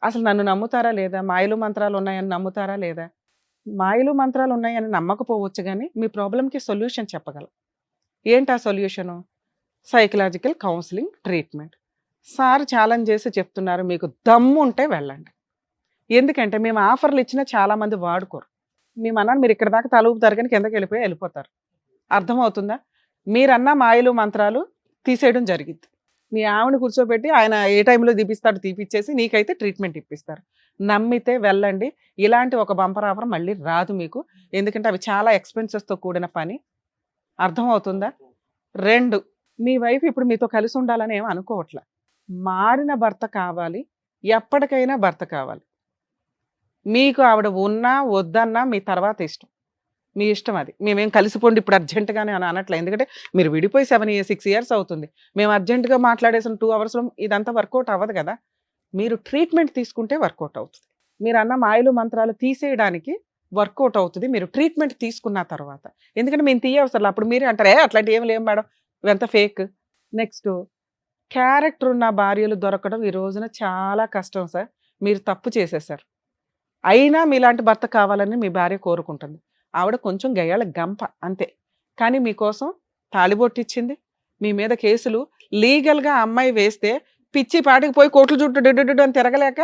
అసలు నన్ను నమ్ముతారా లేదా, మాయలు మంత్రాలు ఉన్నాయని నమ్ముతారా లేదా? మాయలు మంత్రాలు ఉన్నాయని నమ్మకపోవచ్చు, కానీ మీ ప్రాబ్లంకి సొల్యూషన్ చెప్పగలం. ఏంటి ఆ solution? Psychological counselling treatment. Sir challenge చేసి చెప్తున్నారు, మీకు దమ్ము ఉంటే వెళ్ళండి. ఎందుకంటే మేము ఆఫర్లు ఇచ్చినా చాలామంది వాడుకోరు. మేము అన్నాను మీరు ఇక్కడ దాకా తలుపుతారు కానీ కిందకి వెళ్ళిపోతారు. అర్థమవుతుందా? మీరన్నా మాయలు మంత్రాలు తీసేయడం జరిగింది. మీ ఆవిడ కూర్చోబెట్టి ఆయన ఏ టైంలో తీపిస్తాడో తీపిచ్చేసి నీకైతే ట్రీట్మెంట్ ఇప్పిస్తారు. నమ్మితే వెళ్ళండి. ఇలాంటి ఒక బంపర్ ఆఫర్ మళ్ళీ రాదు మీకు, ఎందుకంటే అవి చాలా ఎక్స్పెన్సెస్తో కూడిన పని. అర్థమవుతుందా? 2, మీ వైఫ్ ఇప్పుడు మీతో కలిసి ఉండాలని ఏమి అనుకోవట్లే, మారిన భర్త కావాలి, ఎప్పటికైనా భర్త కావాలి. మీకు ఆవిడ ఉన్నా వద్దన్నా మీ తర్వాత ఇష్టం, మీ ఇష్టం, అది మేమేం కలిసిపోండి ఇప్పుడు అర్జెంటుగానే అని అనట్లే. ఎందుకంటే మీరు విడిపోయి 6 years అవుతుంది, మేము అర్జెంటుగా మాట్లాడేసిన 2 hours ఇదంతా వర్కౌట్ అవ్వదు కదా. మీరు ట్రీట్మెంట్ తీసుకుంటే వర్కౌట్ అవుతుంది. మీరు అన్న మాయలు మంత్రాలు తీసేయడానికి వర్కౌట్ అవుతుంది మీరు ట్రీట్మెంట్ తీసుకున్న తర్వాత. ఎందుకంటే మేము తీయవసరం, అప్పుడు మీరే అంటారు అట్లాంటి ఏమి లేవు మేడం, ఇవంతా ఫేక్. నెక్స్ట్, క్యారెక్టర్ ఉన్న భార్యలు దొరకడం ఈ రోజున చాలా కష్టం సార్. మీరు తప్పు చేసేసారు, అయినా మీలాంటి భర్త కావాలని మీ భార్య కోరుకుంటుంది. ఆవిడ కొంచెం గయ్యాళ గంప అంతే, కానీ మీకోసం తాళిబొట్టిచ్చింది, మీ మీద కేసులు లీగల్గా అమ్మాయి వేస్తే పిచ్చి పాటికి పోయి కోట్లు చుట్టూ డిడ్డు అని తిరగలేక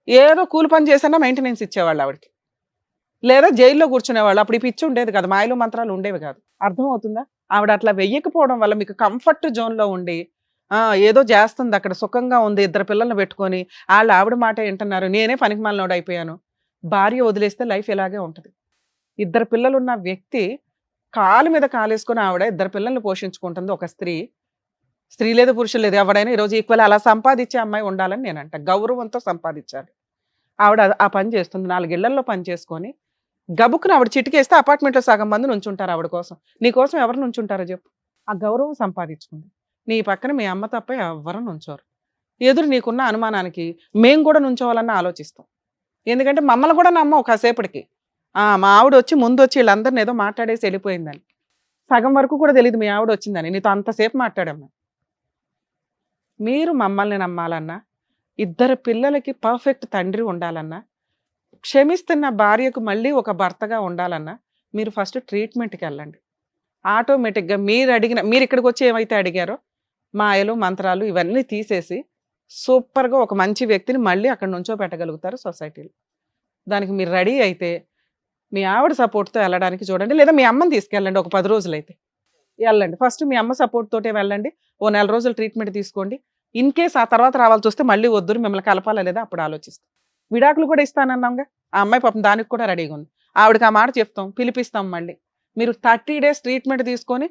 ఏదో కూలి పని చేసినా మెయింటెనెన్స్ ఇచ్చేవాళ్ళు ఆవిడకి, లేదా జైల్లో కూర్చునేవాళ్ళు. అప్పుడు ఈ పిచ్చి ఉండేది కాదు, మాయలు మంత్రాలు ఉండేవి కాదు. అర్థమవుతుందా? ఆవిడ అట్లా వెయ్యకపోవడం వల్ల మీకు కంఫర్ట్ జోన్లో ఉండి ఏదో చేస్తుంది అక్కడ, సుఖంగా ఉంది, 2 పిల్లల్ని పెట్టుకొని ఆవిడ మాట వింటున్నారు, నేనే పనికి మాలినోడు అయిపోయాను. భార్య వదిలేస్తే లైఫ్ ఇలాగే ఉంటుంది. 2 పిల్లలు ఉన్న వ్యక్తి కాలు మీద కాలేసుకొని ఆవిడ 2 పిల్లల్ని పోషించుకుంటుంది ఒక స్త్రీ. స్త్రీ లేదు పురుషులు లేదు, ఎవడైనా ఈరోజు ఈక్వల్ అలా సంపాదించే అమ్మాయి ఉండాలని నేను అంట, గౌరవంతో సంపాదించాలి. ఆవిడ ఆ పని చేస్తుంది, 4 ఇళ్లలో పని చేసుకొని గబుక్కున ఆవిడ చిటికేస్తే అపార్ట్మెంట్లో సగం మంది నుంచుంటారు ఆవిడ కోసం. నీ కోసం ఎవరు నుంచుంటారో చెప్పు. ఆ గౌరవం సంపాదించుకుంది. నీ పక్కన మీ అమ్మ తప్ప ఎవ్వరు నుంచోరు. ఎదురు నీకున్న అనుమానానికి మేము కూడా నుంచోవాలని ఆలోచిస్తాం. ఎందుకంటే మమ్మల్ని కూడా నమ్మవు కాసేపటికి. మా ఆవిడ వచ్చి ముందు వచ్చి వీళ్ళందరిని ఏదో మాట్లాడేసి వెళ్ళిపోయిందని. సగం వరకు కూడా తెలియదు మీ ఆవిడ వచ్చిందని. నీతో అంతసేపు మాట్లాడమ్మా. మీరు మమ్మల్ని నమ్మాలన్నా, 2 పిల్లలకి పర్ఫెక్ట్ తండ్రి ఉండాలన్నా, క్షమిస్తున్న భార్యకు మళ్ళీ ఒక భర్తగా ఉండాలన్నా మీరు ఫస్ట్ ట్రీట్మెంట్కి వెళ్ళండి. ఆటోమేటిక్గా మీరు ఇక్కడికి వచ్చి ఏమైతే అడిగారో మాయలు మంత్రాలు ఇవన్నీ తీసేసి సూపర్గా ఒక మంచి వ్యక్తిని మళ్ళీ అక్కడ నుంచో పెట్టగలుగుతారు సొసైటీలో. దానికి మీరు రెడీ అయితే మీ ఆవిడ సపోర్ట్తో వెళ్ళడానికి చూడండి, లేదా మీ అమ్మని తీసుకెళ్ళండి. ఒక 10 రోజులు అయితే వెళ్ళండి. ఫస్ట్ మీ అమ్మ సపోర్ట్ తోటే వెళ్ళండి. ఓ 4 రోజులు ట్రీట్మెంట్ తీసుకోండి. ఇన్ కేస్ ఆ తర్వాత రావాల్సి వస్తే మళ్ళీ వద్దురు, మిమ్మల్ని కలపాలా లేదా అప్పుడు ఆలోచిస్తాం. విడాకులు కూడా ఇస్తానన్నాంగా, ఆ అమ్మాయి పాపం దానికి కూడా రెడీగా ఉంది. ఆవిడకి ఆ మాట చెప్తాం, పిలిపిస్తాం. మళ్ళీ మీరు 30 days ట్రీట్మెంట్ తీసుకొని,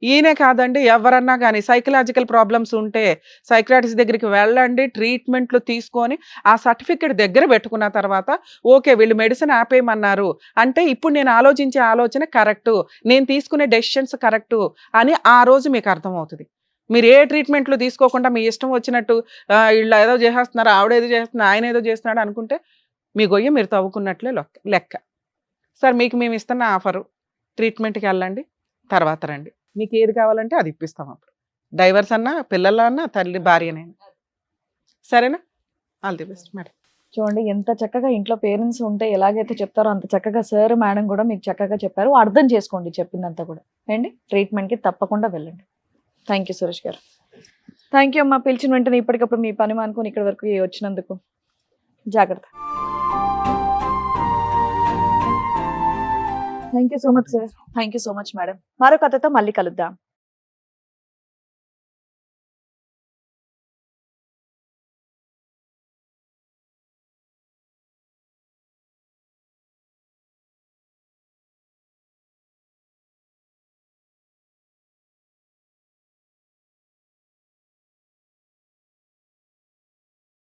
ఈయనే కాదండి ఎవరన్నా కానీ సైకలాజికల్ ప్రాబ్లమ్స్ ఉంటే సైక్రాటిస్ట్ దగ్గరికి వెళ్ళండి, ట్రీట్మెంట్లు తీసుకొని ఆ సర్టిఫికేట్ దగ్గర పెట్టుకున్న తర్వాత ఓకే వీళ్ళు మెడిసిన్ ఆపేయమన్నారు అంటే ఇప్పుడు నేను ఆలోచించే ఆలోచన కరెక్టు, నేను తీసుకునే డెసిషన్స్ కరెక్టు అని ఆ రోజు మీకు అర్థమవుతుంది. మీరు ఏ ట్రీట్మెంట్లు తీసుకోకుండా మీ ఇష్టం వచ్చినట్టు వీళ్ళు ఏదో చేసేస్తున్నారు, ఆవిడ ఏదో చేస్తున్నారు, ఆయన ఏదో చేస్తున్నాడు అనుకుంటే మీ గొయ్య మీరు తవ్వుకున్నట్లే లెక్క. సార్ మీకు మేము ఇస్తున్న ఆఫరు, ట్రీట్మెంట్కి వెళ్ళండి, తర్వాత రండి. మీకు ఏది కావాలంటే అది ఇప్పిస్తాం. అప్పుడు డైవర్స్ అన్నా, పిల్లల అన్నా, తల్లి భార్యనైనా. సరేనా? All the best madam. చూడండి ఎంత చక్కగా ఇంట్లో పేరెంట్స్ ఉంటే ఎలాగైతే చెప్తారో అంత చక్కగా సార్ మేడం కూడా మీకు చక్కగా చెప్పారు. అర్థం చేసుకోండి చెప్పిందంతా కూడా. అండి ట్రీట్మెంట్కి తప్పకుండా వెళ్ళండి. థ్యాంక్ యూ సురేష్ గారు. థ్యాంక్ యూ అమ్మా. పిలిచిన వెంటనే ఇప్పటికప్పుడు మీ పని మానుకొని ఇక్కడి వరకు వచ్చినందుకు. జాగ్రత్త. Thank you so much sir. Thank you so much madam. మరో కథతో మళ్ళీ కలుద్దాం.